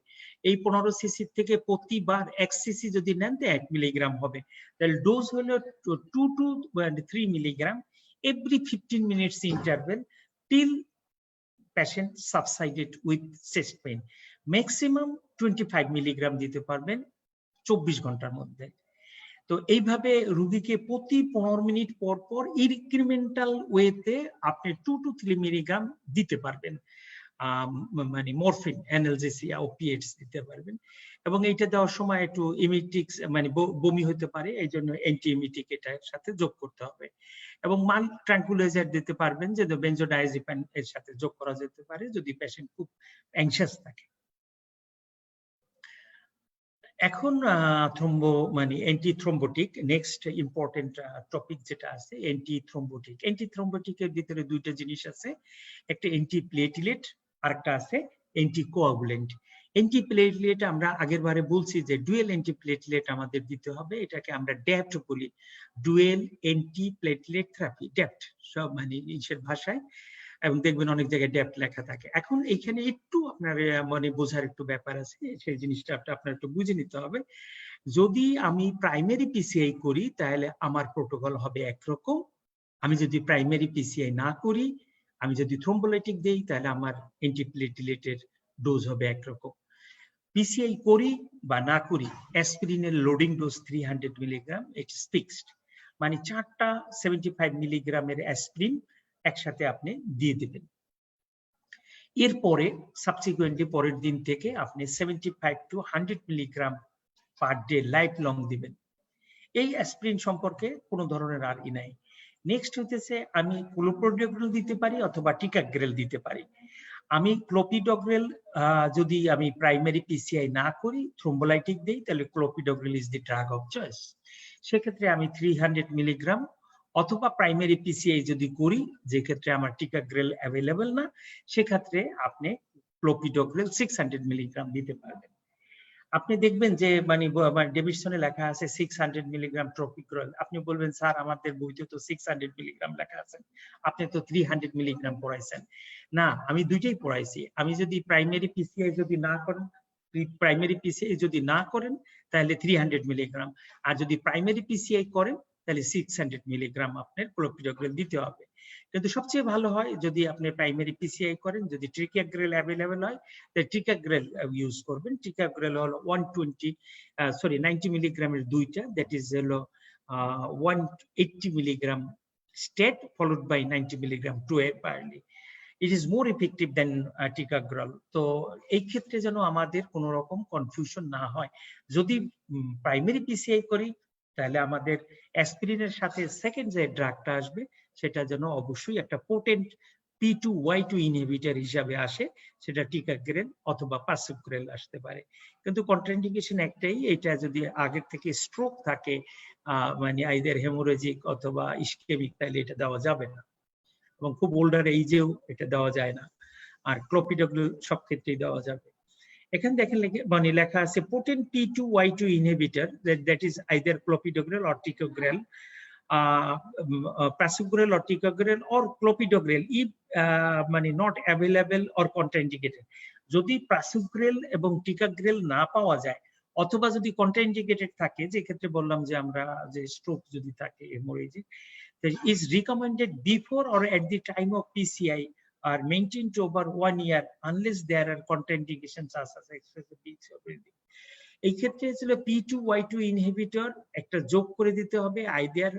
A: এই 15 সিসি থেকে প্রতিবার 1 সিসি যদি নেন তো 1 মিলিগ্রাম হবে। তাহলে ডোজ হলো 2 to 3 milligram every 15 minutes interval till patient subsided with chest pain. Maximum 25 milligram দিতে পারবেন 24 ঘন্টার মধ্যে। তো এইভাবে রোগীকে প্রতি 15 মিনিট পর পর ইনক্রিমেন্টাল ওয়েতে আপনি 2 to 3 মিলিগ্রাম দিতে পারবেন, মানে মরফিন অ্যানালজেসিয়া ওপিয়েটস দিতে পারবেন। এবং এইটা দেওয়ার সময় একটু ইমিটিক্স মানে বমি হতে পারে, এই জন্য অ্যান্টি ইমিটিক এটার সাথে যোগ করতে হবে। এবং মাইল্ড ট্রাঙ্কুলাইজার দিতে পারবেন, যে বেনজোডায়াজিপাম এর সাথে যোগ করা যেতে পারে যদি পেশেন্ট খুব অ্যাংশাস থাকে। এখন মানে anti thrombotic next important topic যেটা আছে অ্যান্টি থ্রম্বোটিক। অ্যান্টি থ্রম্বোটিকের ভিতরে দুইটা জিনিস আছে, একটা অ্যান্টি প্লেটলেট আর একটা আছে অ্যান্টি কোয়াগুলেন্ট। অ্যান্টি প্লেটলেট আমরা আগের বারে বলছি যে ডুয়েল অ্যান্টি প্লেটলেট আমাদের দিতে হবে, এটাকে আমরা ড্যাপ্ট বলি, ডুয়েল অ্যান্টি প্লেটলেট থেরাপি, ড্যাপ্ট সব মানে ইংরেজি ভাষায়, এবং দেখবেন অনেক জায়গায় ড্যাপ্ট লেখা থাকে। এখন এখানে একটু আপনার মানে বোঝার একটু ব্যাপার আছে, সেই জিনিসটা আপনার একটু বুঝে নিতে হবে। যদি আমি প্রাইমারি পিসিআই করি তাহলে আমার প্রোটোকল হবে একরকম, আমি যদি প্রাইমারি পিসিআই না করি, আমি যদি থ্রোম্বোলাইটিক দেই তাহলে আমার অ্যান্টিপ্লেটলেটের ডোজ হবে একরকম। পিসিআই করি বা না করি, অ্যাসপিরিনের loading dose 300 milligram, it is fixed, মানে 4টা 75 মিলিগ্রামের অ্যাসপিরিন একসাথে আপনি দিয়ে দিবেন। এরপরে সাবসিকুয়েন্টলি পরের দিন থেকে আপনি 75 to 100 milligram per day life long দিবেন। এই অ্যাসপিরিন সম্পর্কে কোনো ধরনের আর নাই। নেক্সট হইতেছে আমি ক্লোপিডোগ্রেল দিতে পারি অথবা টিকাগ্রেল দিতে পারি। আমি ক্লোপিডোগ্রেল যদি আমি প্রাইমারি পিসিআই না করি, থ্রোম্বোলাইটিক দেই, তাহলে clopidogrel is the drug of choice. সেক্ষেত্রে আমি 300 মিলিগ্রাম, অথবা প্রাইমারি পিসিআই যদি করি, যে ক্ষেত্রে আমার টিকাগ্রেল অ্যাভেলেবল না, সেক্ষেত্রে আপনি ক্লোপিডোগ্রেল 600 মিলিগ্রাম দিতে পারবেন। আপনি দেখবেন যে মানে ডেভিডসনে লেখা আছে 600 মিলিগ্রাম ট্রপিক্রল, আপনি বলবেন স্যার আমাদের বইতে তো 600 মিলিগ্রাম লেখা আছে, আপনি তো 300 মিলিগ্রাম পড়াইছেন। না, আমি দুইটাই পড়াইছি। আমি যদি প্রাইমারি পিসিআই যদি না করেন, তাহলে 300 মিলিগ্রাম, আর যদি প্রাইমারি পিসিআই করেন তাহলে 600 মিলিগ্রাম আপনার ক্লোপিডোগ্রেল দিতে হবে। কিন্তু সবচেয়ে ভালো হয় যদি আপনি প্রাইমারি পিসিআই করেন, যদি টিকাগ্রেল অ্যাভেলেবল হয় তাহলে টিকাগ্রেল ইউজ করবেন। টিকাগ্রেল হলো 90 মিলিগ্রামের দুইটা, দ্যাট ইজ হলো 180 milligram stat followed by 90 milligram twice daily. It is more effective than ticagrelor. তো এই ক্ষেত্রে যেন আমাদের কোনো রকম কনফিউশন না হয়। যদি প্রাইমারি পিসিআই করি তাহলে আমাদের অ্যাসপিরিনের সাথে সেকেন্ড যে ড্রাগটা আসবে সেটা যেন অবশ্যই একটা পোটেন্ট P2Y2 ইনহিবিটর হিসাবে আসে, সেটা টিকাগ্রেল অথবা পাসুগ্রেল আসতে পারে। কিন্তু কন্ট্রাইন্ডিকেশন একটাই, এটা যদি আগের থেকে স্ট্রোক থাকে, মানে আইদার হেমোরেজিক অথবা ইসকেমিক, তাহলে এটা দেওয়া যাবে না, এবং খুব ওল্ডার এইজেও এটা দেওয়া যায় না। আর ক্লোপিডোগ্রেল সব ক্ষেত্রেই দেওয়া যাবে। এখানে দেখেন মানে লেখা আছে potent P2Y2 inhibitor, that is either clopidogrel or ticagrelor, prasugrel or ticagrel or clopidogrel if মানে not available or contraindicated. যদি prasugrel এবং ticagrel না পাওয়া যায় অথবা যদি contraindicated থাকে, যে ক্ষেত্রে বললাম যে আমরা যে স্ট্রোক যদি থাকে, haemorrhagic, is recommended before or at the time of PCI are maintained over 1 year unless there are contraindications such as excessive bleeding. এই ক্ষেত্রে ছিল P2Y2 ইনহিবিটর একটা যোগ করে দিতে হবে, আইদার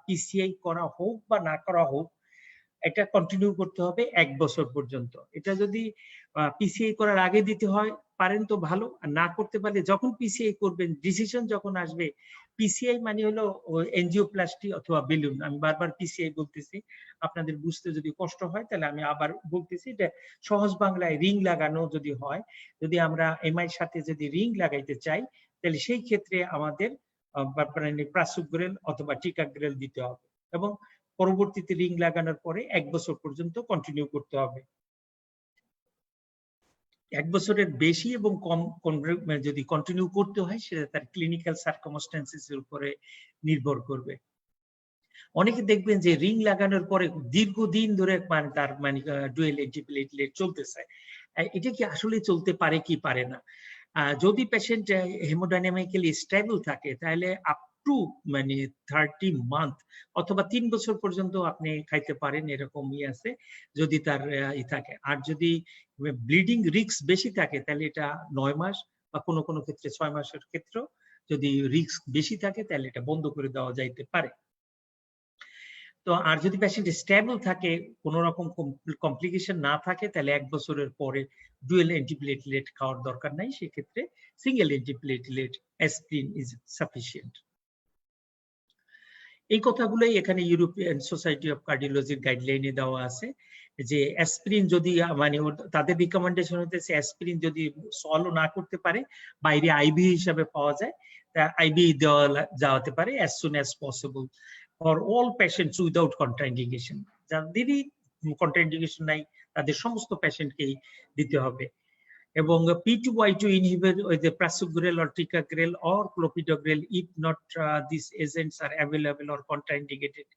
A: পিসিআই করা হোক বা না করা হোক, এটা কন্টিনিউ করতে হবে 1 বছর পর্যন্ত। এটা যদি পিসিআই করার আগে দিতে হয় পারেন তো ভালো, আর না করতে পারলে যখন পিসিআই করবেন, ডিসিশন যখন আসবে, পিসিআই মানে হলো এনজিওপ্লাস্টি অথবা বেলুন। আমি বারবার পিসিআই বলতেছি, আপনাদের বুঝতে যদি কষ্ট হয় তাহলে আমি আবার বলতেছি, এটা সহজ বাংলায় রিং লাগানো যদি হয়, যদি আমরা এমআই সাথে যদি রিং লাগাইতে চাই তাহলে সেই ক্ষেত্রে আমাদের প্রাসুগ্রেল অথবা টিকাগ্রেল দিতে হবে, এবং পরবর্তীতে রিং লাগানোর পরে 1 বছর পর্যন্ত কন্টিনিউ করতে হবে। 1 বছরের বেশি এবং কম যদি কন্টিনিউ করতে হয়, সেটা তার ক্লিনিক্যাল সার্কামস্ট্যান্সেস এর উপরে নির্ভর করবে। অনেকে দেখবেন যে রিং লাগানোর পরে দীর্ঘদিন ধরে মানে তার মানে ডুয়েল অ্যান্টিপ্লেটলেট চলতেছে, এটা কি আসলে চলতে পারে কি পারে না? যদি পেশেন্ট হেমোডাইনামিক্যালি স্টেবল থাকে তাহলে আপ টু মানে 30 মান্থ অথবা 3 বছর পর্যন্ত আপনি খাইতে পারেন, এরকমই আছে যদি তার থাকে। আর যদি ব্লিডিং রিস্ক বেশি থাকে তাহলে এটা 9 মাস বা কোনো কোনো ক্ষেত্রে 6 মাসের ক্ষেত্রে যদি রিস্ক বেশি থাকে তাহলে এটা বন্ধ করে দেওয়া যাইতে পারে। তো আর যদি পেশেন্ট স্টেবল থাকে, কোনো রকম কমপ্লিকেশন না থাকে, তাহলে 1 বছরের পরে ডুয়েল অ্যান্টিপ্লেটলেট খাওয়ার দরকার নাই, সেক্ষেত্রে single antiplatelet aspirin is sufficient. এই কথাগুলোই এখানে ইউরোপিয়ান সোসাইটি অফ কার্ডিওলজির গাইডলাইনে দেওয়া আছে যে অ্যাসপিরিন যদি মানে তাদের রিকমেন্ডেশন হতেছে অ্যাসপিরিন যদি সলভ না করতে পারে বাইরে আইভি হিসাবে পাওয়া যায় তা আইভি দেওয়া যাওয়াতে পারে as soon as possible for all patients without contraindication। যাদেরই কন্ট্রাইন্ডিকেশন নাই তাদের সমস্ত পেশেন্টকেই দিতে হবে। এবং P2Y2 inhibitor with the prasugrel or ticagrel or clopidogrel, if not these agents are available or contraindicated,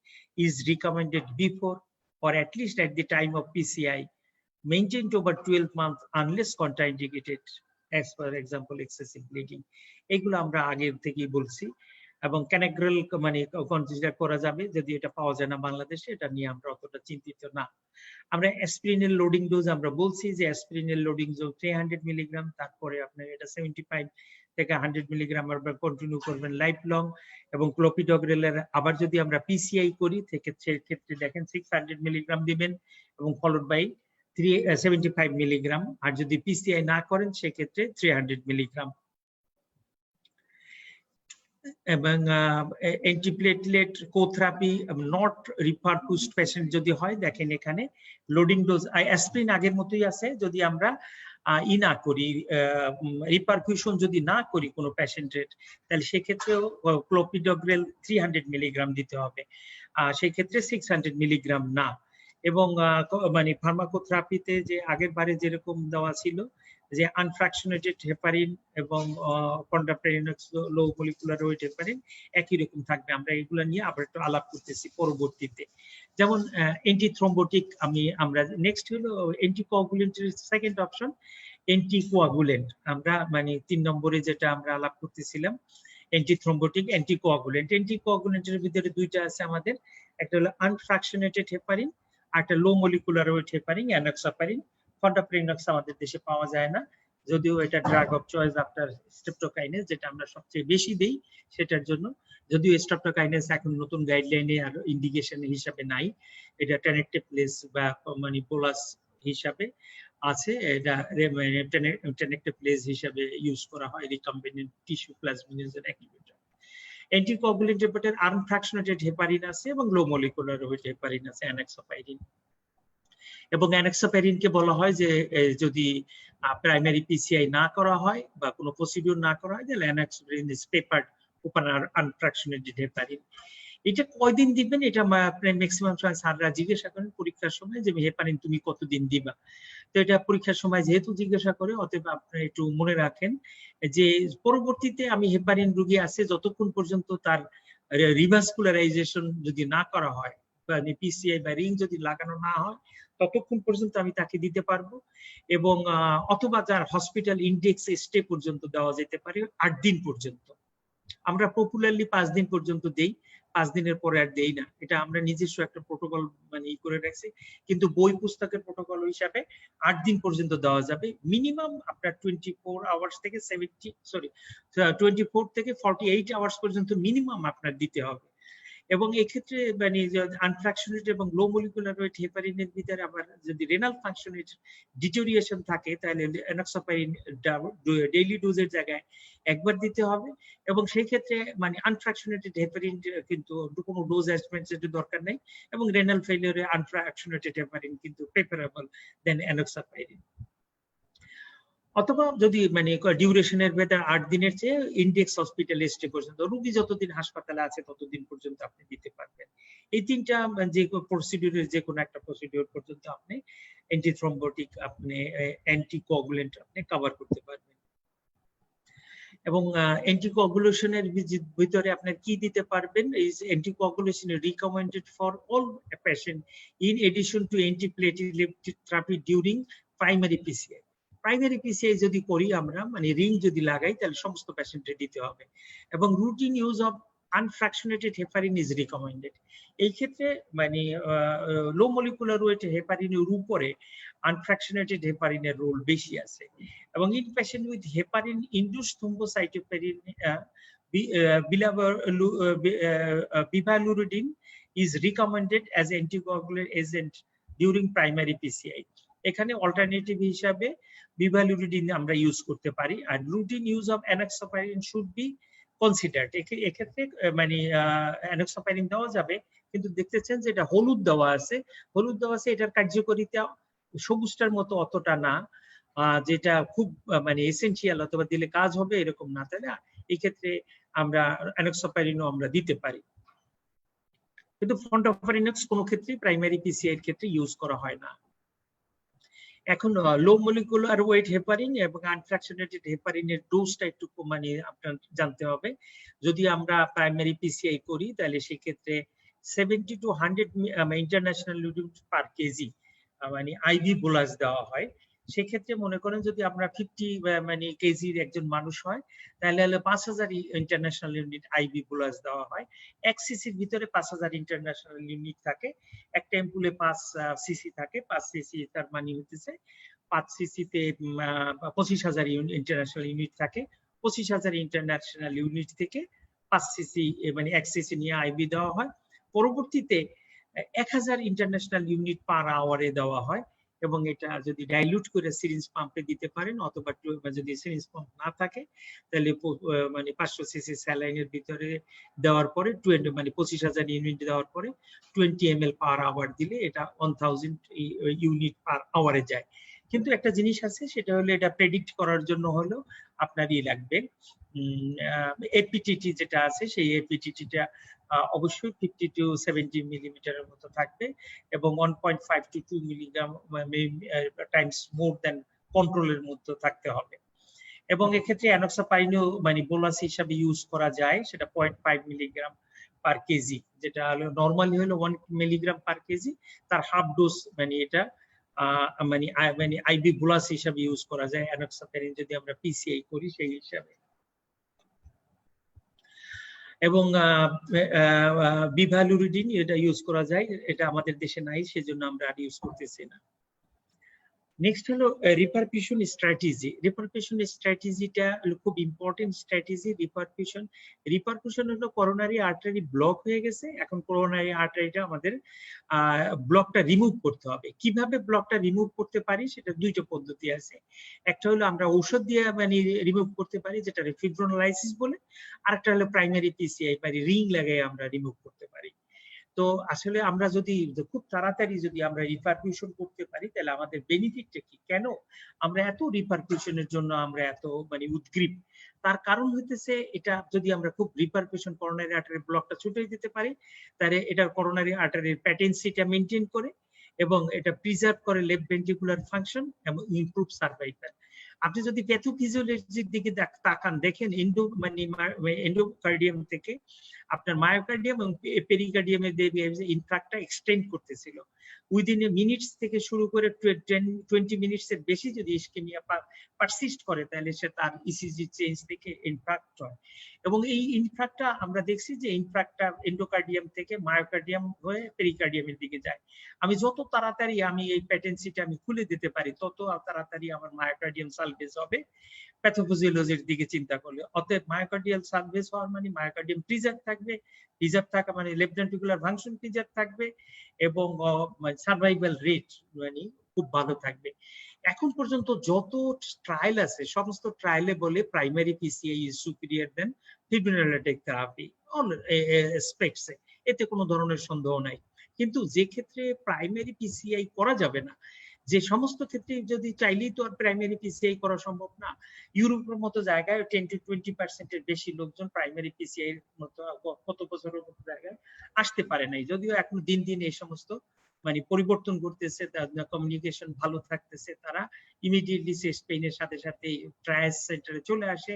A: is recommended before or at least at the time of PCI, maintained over 12 months unless contraindicated, as for example excessive bleeding। এগুলো আমরা আগে থেকেই বলছি এবং ক্যানাগ্রেল মানে consider করা যাবে যদি এটা পাওয়া যায় না বাংলাদেশে, এটা নিয়ে আমরা অতটা চিন্তিত না। আমরা অ্যাসপিরিনের লোডিং ডোজ আমরা বলছি যে অ্যাসপিরিনের লোডিং ডোজ 300 মিলিগ্রাম, তারপরে আপনার এটা 75 থেকে 100 মিলিগ্রাম আমরা কন্টিনিউ করবেন লাইফ লং। এবং ক্লোপিডোগ্রেলের আবার যদি আমরা পিসিআই করি সেক্ষেত্রে দেখেন 600 মিলিগ্রাম দিবেন এবং ফলোড বাই 75 মিলিগ্রাম, আর যদি পিসিআই না করেন সেক্ষেত্রে 300 মিলিগ্রাম। এবং অ্যান্টিপ্লেটলেট কোথেরাপি নট রিপারফিউজড পেশেন্ট যদি হয় দেখেন এখানে লোডিং ডোজ অ্যাসপিরিন আগের মতোই আছে। যদি আমরা না করি রিপারফিউশন যদি না করি কোনো পেশেন্টের তাহলে সেক্ষেত্রেও ক্লোপিডোগ্রেল 300 মিলিগ্রাম দিতে হবে, সেই ক্ষেত্রে 600 মিলিগ্রাম না। এবং মানে ফার্মাকোথেরাপিতে যে আগের বারে যেরকম দেওয়া ছিল যে আনফ্র্যাকশনেটেড হেপারিন এবং কন্ডাপ্রেরিনক্স লো মলিকুলার ওয়েট হেপারিন একই রকম থাকবে। আমরা এগুলো নিয়ে আবার একটু আলাপ করতেছি পরবর্তীতে। যেমন অ্যান্টিথ্রম্বোটিক আমরা নেক্সট হলো অ্যান্টিকোয়াগুলেন্টের সেকেন্ড অপশন অ্যান্টিকোয়াগুলেন্ট। আমরা মানে 3 নম্বরে যেটা আমরা আলাপ করতেছিলাম অ্যান্টিথ্রম্বোটিক অ্যান্টিকোয়াগুলেন্ট। অ্যান্টিকোয়াগুলেন্টের ভিতরে দুইটা আছে আমাদের, একটা হলো আনফ্র্যাকশনেটেড হেপারিন আর একটা লো মলিকুলার ওয়েট হেপারিন এনক্সাপারিন। ফন্টাপ্রিনক্স আমাদের দেশে পাওয়া যায় না, যদিও এটা ড্রাগ অফ চয়েস আফটার স্ট্রেপ্টোকাইনেস, যেটা আমরা সবচেয়ে বেশি দেই সেটার জন্য। যদিও স্ট্রেপ্টোকাইনেস এখন নতুন গাইডলাইনে আর ইন্ডিকেশন হিসাবে নাই, এটা টেনেক্টেপ্লেজ বা মানে বোলাস হিসাবে আছে, এটা টেনেক্টেপ্লেজ হিসাবে ইউজ করা হয় রিকম্বিনেন্ট টিস্যু প্লাজমিনেজের activator. Anticoagulant heparin unfractionated heparin আছে এবং লো মলিকুলার ওয়েট হেপারিন আছে এনক্সাপাইরিন। এবং এনক্সাপাইরিনকে বলা হয় যে যদি প্রাইমারি পিসিআই না করা হয় বা কোনো প্রসিডিউর না করা হয় তাহলে এনক্সাপাইরিন ইজ পেপারড ওপেন আনফ্র্যাকশনেটেড হেপারিন। এটা কয়দিন দিবেন এটা ম্যাক্সিমাম সময় স্যাররা জিজ্ঞাসা করেন পরীক্ষার সময় যে হেপারিন তুমি কতদিন দিবা। তো এটা পরীক্ষার সময় যেহেতু জিজ্ঞাসা করে অতএব আপনারা একটু মনে রাখেন যে পরবর্তীতে আমি হেপারিন রোগী আছে যতক্ষণ পর্যন্ত তার রিভাসকুলারাইজেশন যদি না করা হয় বা পিসিআই বা রিং যদি লাগানো না হয় ততক্ষণ পর্যন্ত আমি তাকে দিতে পারবো। এবং অথবা যার হসপিটাল ইন্ডেক্স স্টে পর্যন্ত দেওয়া যেতে পারে 8 দিন পর্যন্ত। আমরা পপুলারলি 5 দিন পর্যন্ত দেই, 5 দিনের পরে আর দেই না। এটা আমরা নিজস্ব একটা প্রোটোকল মানে করে রাখছি, কিন্তু বই পুস্তকের প্রোটোকল হিসাবে 8 দিন পর্যন্ত দেওয়া যাবে। মিনিমাম আপনার 24 আওয়ার্স থেকে 24 থেকে 48 আওয়ার্স পর্যন্ত মিনিমাম আপনার দিতে হবে। এবং এক্ষেত্রে মানে আনফ্র্যাকশনেটেড এবং লো মলিকুলার ওয়েট হেপারিনের ভিতরে আবার যদি রেনাল ফাংশনের ডিটোরিয়েশন থাকে তাহলে এনক্সাপাইরিন ডেইলি ডোজের জায়গায় একবার দিতে হবে। এবং সেই ক্ষেত্রে মানে আনফ্র্যাকশনেটেড হেপারিন কিন্তু কোনো ডোজ অ্যাডজমেন্টের দরকার নেই, এবং রেনাল ফেলিওরে আনফ্র্যাকশনেটেড হেপারিন কিন্তু প্রেফারেবল দেন এনক্সাপাইরিন। অথবা যদি মানে ডিউরেশনের ভেতরে 8 দিনের চেয়ে ইন্ডেক্স হসপিটালে স্টে পর্যন্ত, রোগী যতদিন হাসপাতালে আছে ততদিন পর্যন্ত আপনি দিতে পারবেন। এই তিনটা যে প্রসিডিউরের যে কোনো একটা প্রসিডিউর পর্যন্ত আপনি অ্যান্টিথ্রম্বোটিক আপনি অ্যান্টিকোয়াগুলেন্ট আপনি কভার করতে পারবেন। এবং অ্যান্টিকোয়াগুলেশনের ভিতরে আপনি কি দিতে পারবেন, is anticoagulation recommended for all patient in addition to antiplatelet therapy during primary PCI. Primary PCI যদি করি আমরা মানে রিং যদি লাগাই তাহলে সমস্ত পেশেন্টে দিতে হবে। এবং routine use of unfractionated heparin is recommended. এই ক্ষেত্রে মানে লো মলিকুলার ওয়েট হেপারিনের উপরে আনফ্র্যাকশনেটেড হেপারিনের রোল বেশি আছে। এবং in patient with heparin induced thrombocytopenia bivalirudin is recommended as anticoagulant agent during primary PCI. এখানে অল্টারনেটিভ হিসাবে বিভালুরিডিন আমরা ইউজ করতে পারি। আর routine use of enoxaparin should be considered. এক্ষেত্রে মানে এনোক্সাপাইরিন দেওয়া যাবে, কিন্তু দেখতেছেন যে এটা হলুদ দেওয়া আছে, এটার কার্যকারিতা সবুজটার মতো অতটা না, যেটা খুব মানে এসেনশিয়াল অথবা দিলে কাজ হবে এরকম না, তাই না? এই ক্ষেত্রে আমরা এনোক্সাপাইরিনও আমরা দিতে পারি, কিন্তু ফন্টাফারিনক্স কোনো ক্ষেত্রে প্রাইমারি পিসিআই এর ক্ষেত্রে ইউজ করা হয় না। এখন লো মলিকুলার ওয়েট হেপারিন এবং আনফ্র্যাকশনেটেড হেপারিনের ডোজটা একটু মানে আপনার জানতে হবে। যদি আমরা প্রাইমারি পিসিআই করি তাহলে সেক্ষেত্রে 70 to 100 international unit per KG মানে আইভি বোলাস দেওয়া হয়। সেক্ষেত্রে মনে করেন যদি আমরা 50 মানে কেজির একজন মানুষ হয় তাহলে 5000 ইন্টারন্যাশনাল ইউনিট আইভি বোলাস দেওয়া হয়। 1 সিসির ভিতরে 5000 ইন্টারন্যাশনাল ইউনিট থাকে, একটা অ্যাম্পুলে 5 সিসি থাকে, 5 সিসি তার মানে হচ্ছে 5 সিসিতে 25000 ইন্টারন্যাশনাল ইউনিট থাকে। 25000 ইন্টারন্যাশনাল ইউনিট থেকে 5 সিসি মানে 1 সিসি নিয়ে আইভি দেওয়া হয়। পরবর্তীতে 1000 ইন্টারন্যাশনাল ইউনিট পার আওয়ারে দেওয়া হয়, এবং এটা যদি ডাইলুট করে সিরিঞ্জ পাম্পে দিতে পারেন, অথবা যদি সিরিঞ্জ পাম্প না থাকে তাহলে মানে 500 সিসি স্যালাইনের ভিতরে দেওয়ার পরে 20 মানে 25000 ইউনিট দেওয়ার পরে 20 ml পার আওয়ার দিলে এটা 1000 ইউনিট পার আওয়ারে যায়। কিন্তু একটা জিনিস আছে, সেটা হলো এটা প্রেডিক্ট করার জন্য হলো আপনারই লাগবে এপিটিটি যেটা আছে, সেই এপিটিটিটা অবশ্যই 50 to 70 মিলিমিটারের মতো থাকবে, এবং 1.5 to 2 milligram times more than কন্ট্রোলের মধ্যে থাকতে হবে। এবং এক্ষেত্রে এনোক্সাপাইরিনও মানে বোলাস হিসাবে ইউজ করা যায়, সেটা 0.5 মিলিগ্রাম পার কেজি, যেটা হলো নরমালি হলো 1 মিলিগ্রাম পার কেজি, তার হাফ ডোজ মানে এটা মানে আইভি বোলাস হিসাবে ইউজ করা যায় এনোক্সাপাইরিন যদি আমরা পিসিআই করি সেই হিসাবে। এবং বিভালুরিডিন এটা ইউজ করা যায়, এটা আমাদের দেশে নাই, সেজন্য আমরা আর ইউজ করতেছি না। নেক্সট হলো রিপারকিউশন স্ট্র্যাটেজি। রিপারকিউশন স্ট্র্যাটেজিটা খুব ইম্পর্টেন্ট স্ট্র্যাটেজি। রিপারকিউশন হলো করোনারি আর্টারি ব্লক হয়ে গেছে, এখন করোনারি আর্টারিটা আমাদের ব্লকটা রিমুভ করতে হবে। কিভাবে ব্লকটা রিমুভ করতে পারি সেটা দুইটা পদ্ধতি আছে। একটা হলো আমরা ঔষধ দিয়ে মানে রিমুভ করতে পারি, যেটা ফিব্রোনালাইসিস বলে, আরেকটা হলো প্রাইমারি পিসিআই মানে রিং লাগিয়ে আমরা রিমুভ করতে পারি। তো আসলে আমরা যদি খুব তাড়াতাড়ি যদি আমরা রিপারকিউশন করতে পারি তাহলে আমাদের বেনিফিটটা কি, কেন আমরা এত রিপারকিউশনের জন্য আমরা এত মানে উদ্গ্রীব, তার কারণ হইতেছে এটা যদি আমরা খুব রিপারকিউশন করোনারি আর্টারি ব্লকটা ছুটিয়ে দিতে পারি তাহলে এটা করোনারি আর্টারির প্যাটেন্সিটা মেনটেন করে এবং এটা প্রিজার্ভ করে লেফট ভেন্ট্রিকুলার ফাংশন এবং ইমপ্রুভ সার্ভাইভাল। আপনি যদি প্যাথোফিজিওলজির দিকে তাকান, দেখেন এন্ডোকার্ডিয়াম থেকে আপনার মায়োকার্ডিয়াম এবং পেরিকার্ডিয়ামের ইনফ্রাক্টটা এক্সটেন্ড করতেছিল। উইদিন মিনিটস থেকে শুরু করে 20 মিনিটসের বেশি যদি ইসকেমিয়া পারসিস্ট করে তাহলে সে তার ইসিজি চেঞ্জ থেকে ইনফ্রাক্ট হয়। এবং এই ইনফ্রাক্টটা আমরা দেখছি যে ইনফ্রাক্টটা এন্ডোকার্ডিয়াম থেকে মায়োকার্ডিয়াম হয়ে পেরিকার্ডিয়ামের দিকে যায়। আমি যত তাড়াতাড়ি আমি এই প্যাটেন্সিটা আমি খুলে দিতে পারি তত তাড়াতাড়ি আমার মায়োকার্ডিয়াম সালভেজ হবে প্যাথোফিজিওলজির দিকে চিন্তা করলে। অতএব মায়োকার্ডিয়াল সালভেজ হওয়ার মানে মায়োকার্ডিয়াম প্রিজার্ভ থাকবে, প্রিজার্ভ থাকা মানে লেফট ভেন্ট্রিকুলার ফাংশন প্রিজার্ভ থাকবে, এবং সার্ভাইভাল রেট মানে খুব ভালো থাকবে। এখন পর্যন্ত যত ট্রায়াল আছে সমস্ত ট্রায়ালে বলে primary PCI is superior than fibrinolytic therapy all aspects, এতে কোনো ধরনের সন্দেহ নাই। কিন্তু যে ক্ষেত্রে প্রাইমারি পিসিআই করা যাবে না, যে সমস্ত ক্ষেত্রে যদি চাইলেই তো আর প্রাইমারি পিসিআই করা সম্ভব না। ইউরোপের মতো জায়গায় 10 to 20% এর বেশি লোকজন প্রাইমারি পিসিআই এর মতো কত বছরের মতো জায়গায় আসতে পারে নাই, যদিও এখন দিন দিন এই সমস্ত মানে পরিবর্তন করতেছে, কমিউনিকেশন ভালো থাকতেছে, তারা ইমিডিয়েটলি চেস্ট পেইনের সাথে সাথে ট্রায়াস সেন্টারে চলে আসে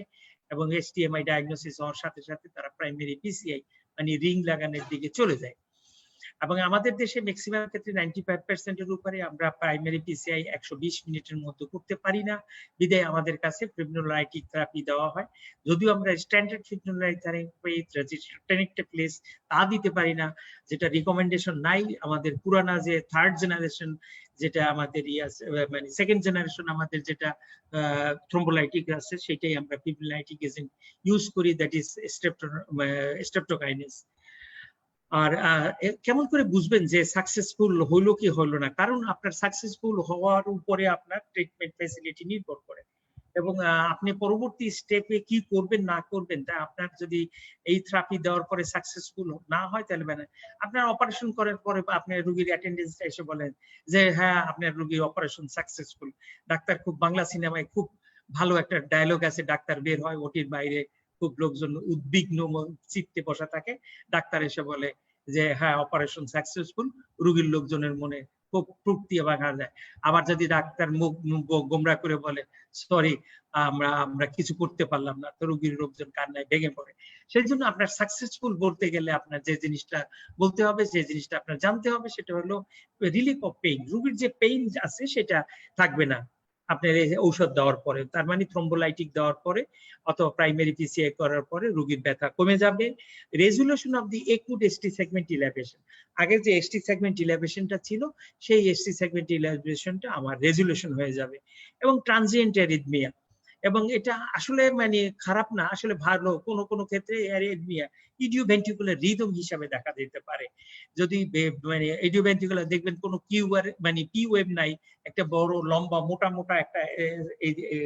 A: এবং এসটিএমআই ডায়াগনোসিস হওয়ার সাথে সাথে তারা প্রাইমারি পিসিআই মানে রিং লাগানোর দিকে চলে যায়। এবং আমাদের দেশে ম্যাক্সিমাম ক্ষেত্রে 95% এর উপরে আমরা প্রাইমারি পিসিআই 120 মিনিটের মধ্যে করতে পারি না, বিধায় আমাদের কাছে ফিব্রিনোলাইটিক থেরাপি দেওয়া হয়। যদিও আমরা স্ট্যান্ডার্ড ফিব্রিনোলাইটিক থেরাপি টেনেক্টেপ্লেস তা দিতে পারি না, যেটা রিকমেন্ডেশন নাই। আমাদের পুরানা যে থার্ড জেনারেশন যেটা আমাদের মানে সেকেন্ড জেনারেশন আমাদের যেটা থ্রোম্বোলাইটিক আছে সেটাই আমরা ফিব্রিনোলাইটিক এজেন্ট ইউজ করি, দ্যাট ইজ স্ট্রেপ্টোকাইনেস। আর কেমন করে বুঝবেন যে সাকসেসফুল হলো কি হলো না, কারণ আপনার সাকসেসফুল হওয়ার উপরে আপনার ট্রিটমেন্ট ফ্যাসিলিটি নির্ভর করে। এবং আপনি পরবর্তী স্টেপে কি করবেন না করবেন তা আপনার যদি এই থেরাপি দেওয়ার পরে সাকসেসফুল না হয় তাহলে মানে আপনার অপারেশন করার পরে আপনার রোগীর অ্যাটেন্ডেন্সটা এসে বলেন যে হ্যাঁ আপনার রোগীর অপারেশন সাকসেসফুল। ডাক্তার খুব বাংলা সিনেমায় খুব ভালো একটা ডায়লগ আছে, ডাক্তার বের হয় ওটির বাইরে, খুব লোকজন উদ্বিগ্ন চিত্তে বসা থাকে, ডাক্তার এসে বলে যে হ্যাঁ অপারেশন সাকসেসফুল, রোগীর লোকজনের মনে খুব তৃপ্তি বাঁধা যায়। আবার যদি ডাক্তার মুখ গোমরা করে বলে সরি আমরা কিছু করতে পারলাম না, তো রোগীর লোকজন কান্নায় ভেঙে পড়ে। সেই জন্য আপনার সাকসেসফুল বলতে গেলে আপনার যে জিনিসটা বলতে হবে, যে জিনিসটা আপনার জানতে হবে সেটা হলো রিলিফ অফ পেইন। রোগীর যে পেইন আছে সেটা থাকবে না আপনার এই ঔষধ দেওয়ার পরে, তার মানে থ্রম্বোলাইটিক দেওয়ার পরে অথবা প্রাইমারি পিসিআই করার পরে রোগীর ব্যথা কমে যাবে। Resolution of the acute ST segment elevation, আগে যে এসটি সেগমেন্ট ইলাভেশনটা ছিল সেই এসটি সেগমেন্ট ইলাভেশনটা আমার রেজুলেশন হয়ে যাবে। এবং ট্রানজিয়েন্ট অ্যারিথমিয়া, এবং এটা আসলে মানে খারাপ না, আসলে ভালো, কোন কোন ক্ষেত্রে অ্যারিথমিয়া ইডিওভেন্ট্রিকুলার রিদম হিসাবে দেখা দিতে পারে। যদি মানে ইডিওভেন্ট্রিকুলার দেখবেন কোনো কিউআর মানে পি ওয়েভ নাই, একটা বড় লম্বা মোটা মোটা একটা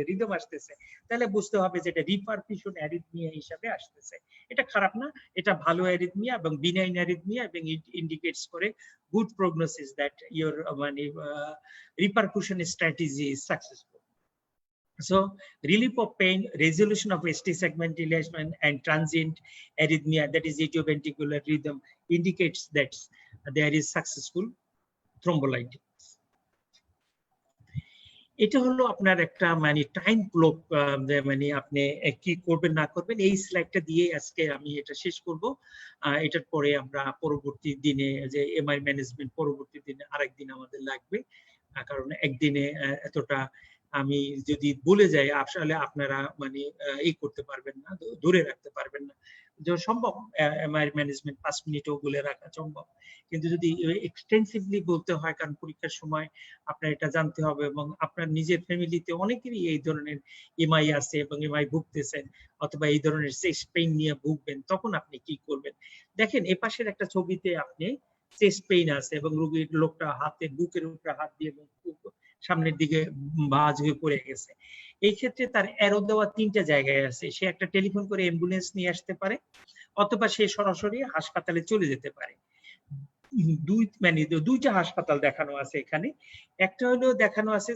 A: রিদম আসতেছে, তাহলে বুঝতে হবে যে এটা রিপারকিশন অ্যারিথমিয়া হিসাবে আসতেছে। এটা খারাপ না, এটা ভালো অ্যারিথমিয়া এবং বিনাইন অ্যারিথমিয়া, এবং ইট ইন্ডিকেটস করে গুড প্রগনোসিস দ্যাট ইওর মানে repercussion strategy is successful. So relief of pain, resolution of ST segment dilation and transient arrhythmia, that is atrioventricular rhythm, indicates that there is successful thrombolytics. এটা হলো আপনার একটা মানে time block, মানে আপনি কি করবেন না করবেন। এই স্লাইডটা দিয়ে আজকে আমি এটা শেষ করব। এটার পরে আমরা পরবর্তী দিনে যে এমআই ম্যানেজমেন্ট পরবর্তী দিনে আরেকদিন আমাদের লাগবে, কারণ একদিনে এতটা আমি যদি বলে যাই আসলে আপনারা মানে এই করতে পারবেন না, ধরে রাখতে পারবেন না। যে সম্ভব এমআই ম্যানেজমেন্ট 5 মিনিটও বলে রাখা সম্ভব, কিন্তু যদি এক্সটেন্সিভলি বলতে হয়, কারণ পরীক্ষার সময় আপনার এটা জানতে হবে, এবং আপনার নিজের ফ্যামিলিতে অনেকেরই এই ধরনের এমআই আছে এবং এমআই ভুগতেছেন, অথবা এই ধরনের চেস্ট পেইন নিয়ে ভুগবেন, তখন আপনি কি করবেন। দেখেন এ পাশের একটা ছবিতে আপনি চেস্ট পেইন আছে এবং রোগীর লোকটা হাতে বুকের উপরে হাত দিয়ে সামনের দিকে ভাঁজ হয়ে পড়ে গেছে। এই ক্ষেত্রে তার অ্যারো দেওয়া 3টা জায়গায় আছে। সে একটা টেলিফোন করে অ্যাম্বুলেন্স নিয়ে আসতে পারে, অথবা সে সরাসরি হাসপাতালে চলে যেতে পারে। দুইটা হাসপাতাল দেখানো আছে এখানে। একটা হলো দেখানো আছে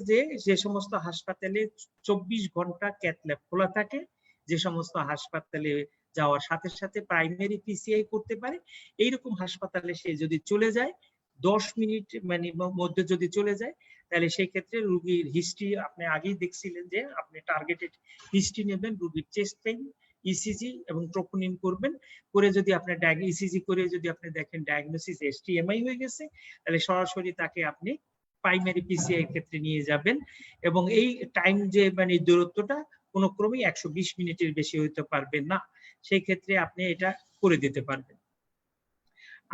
A: যে সমস্ত হাসপাতালে 24 ঘন্টা ক্যাথ ল্যাব খোলা থাকে, যে সমস্ত হাসপাতালে যাওয়ার সাথে সাথে প্রাইমারি পিসিআই করতে পারে, এইরকম হাসপাতালে সে যদি চলে যায় 10 মিনিট মানে মধ্যে যদি চলে যায়, তাহলে সেই ক্ষেত্রে রোগীর হিস্ট্রি আপনি আগেই দেখছিলেন যে আপনি টার্গেটেড হিস্ট্রি নেবেন, রোগীর চেস্ট পেইন, ইসিজি এবং ট্রোপোনিন করবেন, করে যদি আপনি ইসিজি করে যদি আপনি দেখেন ডায়াগনোসিস এসটিএমআই হয়ে গেছে, তাহলে সরাসরি তাকে আপনি প্রাইমারি পিসিআই ক্ষেত্রে নিয়ে যাবেন। এবং এই টাইম যে মানে দূরত্বটা কোনো ক্রমেই 120 মিনিটের বেশি হইতে পারবে না, সেই ক্ষেত্রে আপনি এটা করে দিতে পারবেন।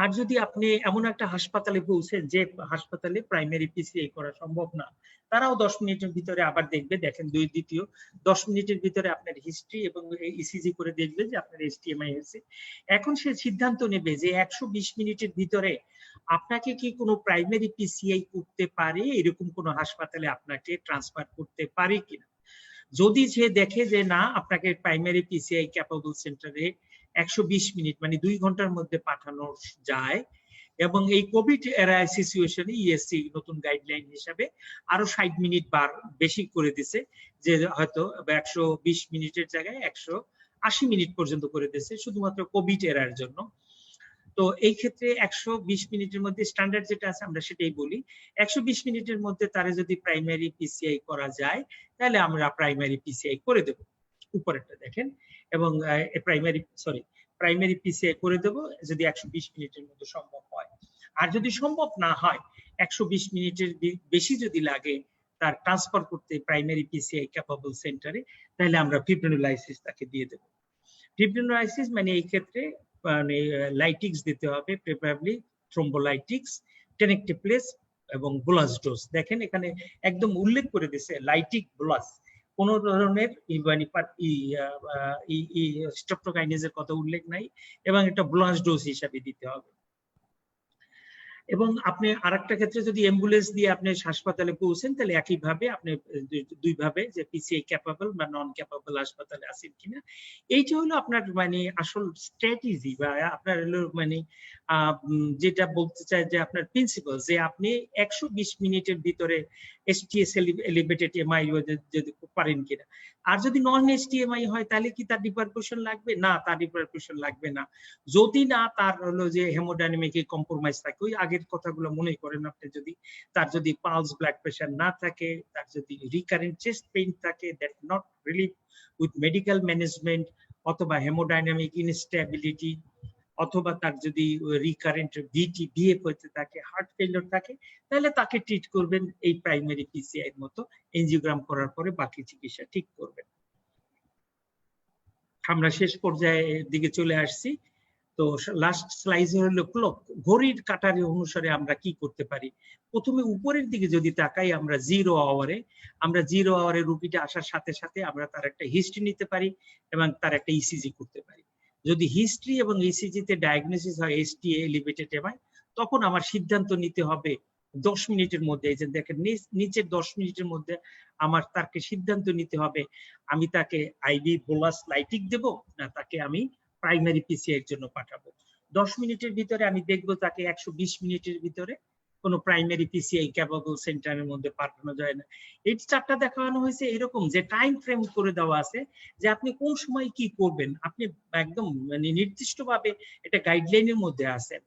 A: আর যদি আপনি এমন একটা হাসপাতালে পৌঁছেন যে হাসপাতালে প্রাইমারি পিসিআই করা সম্ভব না, তারাও 10 মিনিটের ভিতরে আবার দেখবে, দেখেন দ্বিতীয় 10 মিনিটের ভিতরে আপনার হিস্ট্রি এবং ইসিজি করে দেখবে যে আপনার এসটিএমআই হয়েছে। এখন সে সিদ্ধান্ত নেবে যে 120 মিনিটের ভিতরে আপনাকে কি কোনো প্রাইমারি পিসিআই করতে পারে, এরকম কোনো হাসপাতালে আপনাকে ট্রান্সফার করতে পারে কিনা। যদি সে দেখে যে না, আপনাকে প্রাইমারি পিসিআই ক্যাপাবল সেন্টারে 120 মিনিট মানে 2 ঘন্টার মধ্যে পাঠানো যায়, এবং এই কোভিড এরা সিচুয়েশনে ইএসসি নতুন গাইডলাইন হিসাবে আরো 60 মিনিট বেশি করে দিছে, যে হয়তো 120 মিনিটের জায়গায় 180 মিনিট পর্যন্ত করে দিয়েছে শুধুমাত্র কোভিড এরার জন্য। তো এই ক্ষেত্রে 120 মিনিটের মধ্যে স্ট্যান্ডার্ড যেটা আছে আমরা সেটাই বলি, 120 মিনিটের মধ্যে তারা যদি প্রাইমারি পিসিআই করা যায়, তাহলে আমরা প্রাইমারি পিসিআই করে দেব। উপরেরটা দেখেন, এবং প্রাইমারি পিসিআই করে দেব যদি 120 মিনিটের মধ্যে সম্ভব হয়। আর যদি সম্ভব না হয়, 120 মিনিটের বেশি যদি লাগে তার ট্রান্সফার করতে প্রাইমারি পিসিআই ক্যাপাবল সেন্টারে, তাহলে আমরা ফিব্রিনোলাইসিস তাকে দিয়ে দেব। ফিব্রিনোলাইসিস মানে এই ক্ষেত্রে মানে লাইটিক্স দিতে হবে, প্রেফারেবলি থ্রোম্বোলাইটিক্স, টেনেক্টেপ্লেস এবং বোলাস ডোজ। দেখেন এখানে একদম উল্লেখ করে দিয়েছে লাইটিক বোলাস, কোন ধরনের স্ট্রেপ্টোকাইনেজের কথা উল্লেখ নাই, এবং এটা বোলাস ডোজ হিসাবে দিতে হবে। এবং আপনি আরেকটা ক্ষেত্রে যদি অ্যাম্বুলেন্স দিয়ে আপনি হাসপাতালে পৌঁছেন তাহলে একইভাবে আপনি দুইভাবে যে পিসিআই ক্যাপাবল বা নন ক্যাপাবল হাসপাতালে আছেন কিনা, এইটা হলো আপনার মানে আসল স্ট্র্যাটেজি বা আপনার হলো মানে যেটা বলতে চাই যে আপনার প্রিন্সিপাল, যে আপনি 120 মিনিটের ভিতরে এসটিএস এলিভেটেড এমআই যদি পারেন কিনা। আর যদি নন এসটিএমআই হয় তাহলে কি তার রিপারকুশন লাগবে? না, তার রিপারকুশন লাগবে না, যদি না তার হলো যে হেমোডাইনামিকে কম্প্রোমাইজ থাকে। ওই আগের কথাগুলো মনে করেন আপনি, যদি তার যদি পালস ব্লাড প্রেশার না থাকে, তার যদি রিকারেন্ট চেস্ট পেইন থাকে that not relieve with medical management, অথবা হেমোডাইনামিক ইনস্টেবিলিটি, অথবা তার যদি রিকারেন্ট ভিএফ হতে থাকে, হার্ট ফেলিওর থাকে, তাহলে তাকে ট্রিট করবেন এই প্রাইমারি পিসিআই এর মতো। এনজিওগ্রাম করার পরে বাকি চিকিৎসা ঠিক করবেন। আমরা শেষ পর্যায়ের দিকে চলে আসছি। তো লাস্ট স্লাইড হলো ক্লক, ঘড়ির কাঁটার অনুসারে আমরা কি করতে পারি। প্রথমে উপরের দিকে যদি তাকাই আমরা 0 আওয়ারে, আমরা 0 আওয়ারে রুগীটা আসার সাথে সাথে আমরা তার একটা হিস্ট্রি নিতে পারি এবং তার একটা ইসিজি করতে পারি। যদি হিস্ট্রি এবং ইসিজি তে ডায়াগনোসিস হয় এসটিএ এলিভেটেড এমআই, তখন আমার সিদ্ধান্ত নিতে হবে 10 মিনিটের মধ্যে। এই যে দেখেন নিচের 10 মিনিটের মধ্যে আমার তাকে সিদ্ধান্ত নিতে হবে আমি তাকে আইভি বোলাস লাইটিক দেব না তাকে আমি প্রাইমারি পিসিআই এর জন্য পাঠাবো। 10 মিনিটের ভিতরে আমি দেখবো তাকে 120 মিনিটের ভিতরে কোনো প্রাইমারি পিসিআই ক্যাপাবল সেন্টারের মধ্যে পাঠানো যায় না। এই চারটা দেখানো হয়েছে এরকম যে টাইম ফ্রেম করে দেওয়া আছে যে আপনি কোন সময় কি করবেন, আপনি একদম মানে নির্দিষ্টভাবে এটা গাইডলাইনের মধ্যে আছেন।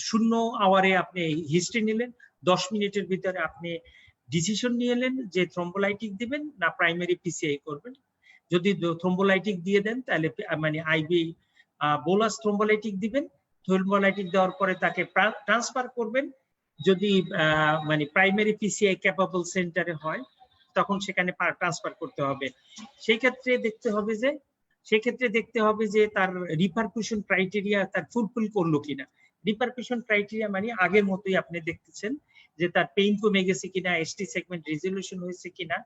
A: 0 আওয়ারে আপনি হিস্ট্রি নিলেন, 10 মিনিটের ভিতরে আপনি ডিসিশন নিয়ে এলেন যে থ্রম্বোলাইটিক দিবেন না প্রাইমারি পিসিআই করবেন। যদি থ্রম্বোলাইটিক দিয়ে দেন তাহলে মানে আইভি বোলাস থ্রম্বোলাইটিক দিবেন, থ্রম্বোলাইটিক দেওয়ার পরে তাকে ট্রান্সফার করবেন। যদি মানে প্রাইমারি পিসিআই ক্যাপাবল সেন্টারে হয় তখন সেখানে ট্রান্সফার করতে হবে। সেই ক্ষেত্রে দেখতে হবে যে তার রিপারকুশন ক্রাইটেরিয়া তার ফুলফিল করলো কিনা। রিপারকুশন ক্রাইটেরিয়া মানে আগের মতোই আপনি দেখতেছেন যে তার পেইন কমে গেছে কিনা, এসটি সেগমেন্ট রেজলিউশন হয়েছে কিনা।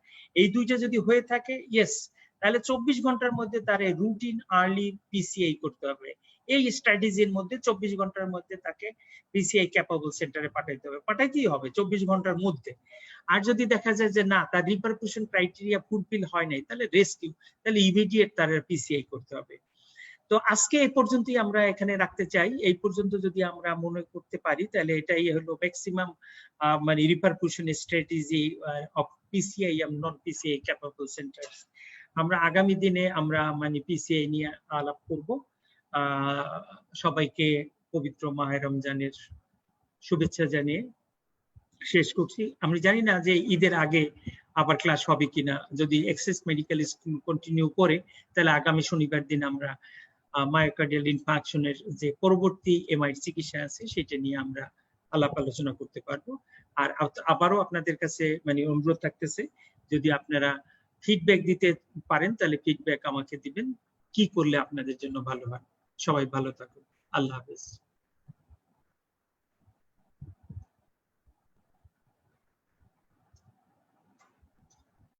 A: এই দুইটা যদি হয়ে থাকে ইয়েস, তাহলে 24 ঘন্টার মধ্যে তার রুটিন আর্লি পিসিআই করতে হবে। এই স্ট্র্যাটেজির মধ্যে 24 ঘন্টার মধ্যে তাকে পিসিআই ক্যাপাবল সেন্টারে পাঠাইতেই হবে 24 ঘন্টার মধ্যে। আর যদি দেখা যায় যে না তার রিপারকুশন ক্রাইটেরিয়া ফুলফিল হয় নাই, তাহলে রেস্কিউ, তাহলে ইমিডিয়েট তার পিসিআই করতে হবে। তো আজকে এই পর্যন্তই আমরা এখানে রাখতে চাই। এই পর্যন্ত যদি আমরা মনে করতে পারি তাহলে এটাই হলো ম্যাক্সিমাম মানে রিপারকুশন স্ট্র্যাটেজি অফ পিসিআই এবং নন পিসিআই ক্যাপাবল সেন্টার্স। আমরা আগামী দিনে আমরা মানে পিসিআই নিয়ে আলাপ করব। সবাইকে পবিত্র মাহে রমজানের শুভেচ্ছা জানিয়ে শেষ করছি। আমি জানি না যে ঈদের আগে আবার ক্লাস হবে কিনা। যদি এক্সেস মেডিকেল স্কুল কন্টিনিউ করে তাহলে আগামী শনিবার দিন আমরা মায়োকার্ডিয়াল ইনফারকশনের যে পরবর্তী এমআই চিকিৎসা আছে সেটা নিয়ে আমরা আলাপ আলোচনা করতে পারবো। আর আবারও আপনাদের কাছে মানে অনুরোধ থাকতেছে যদি আপনারা ফিডব্যাক দিতে পারেন তাহলে ফিডব্যাক আমাকে দিবেন, কি করলে আপনাদের জন্য ভালো হয়। সবাই ভালো থাকুন, আল্লাহ হাফেজ।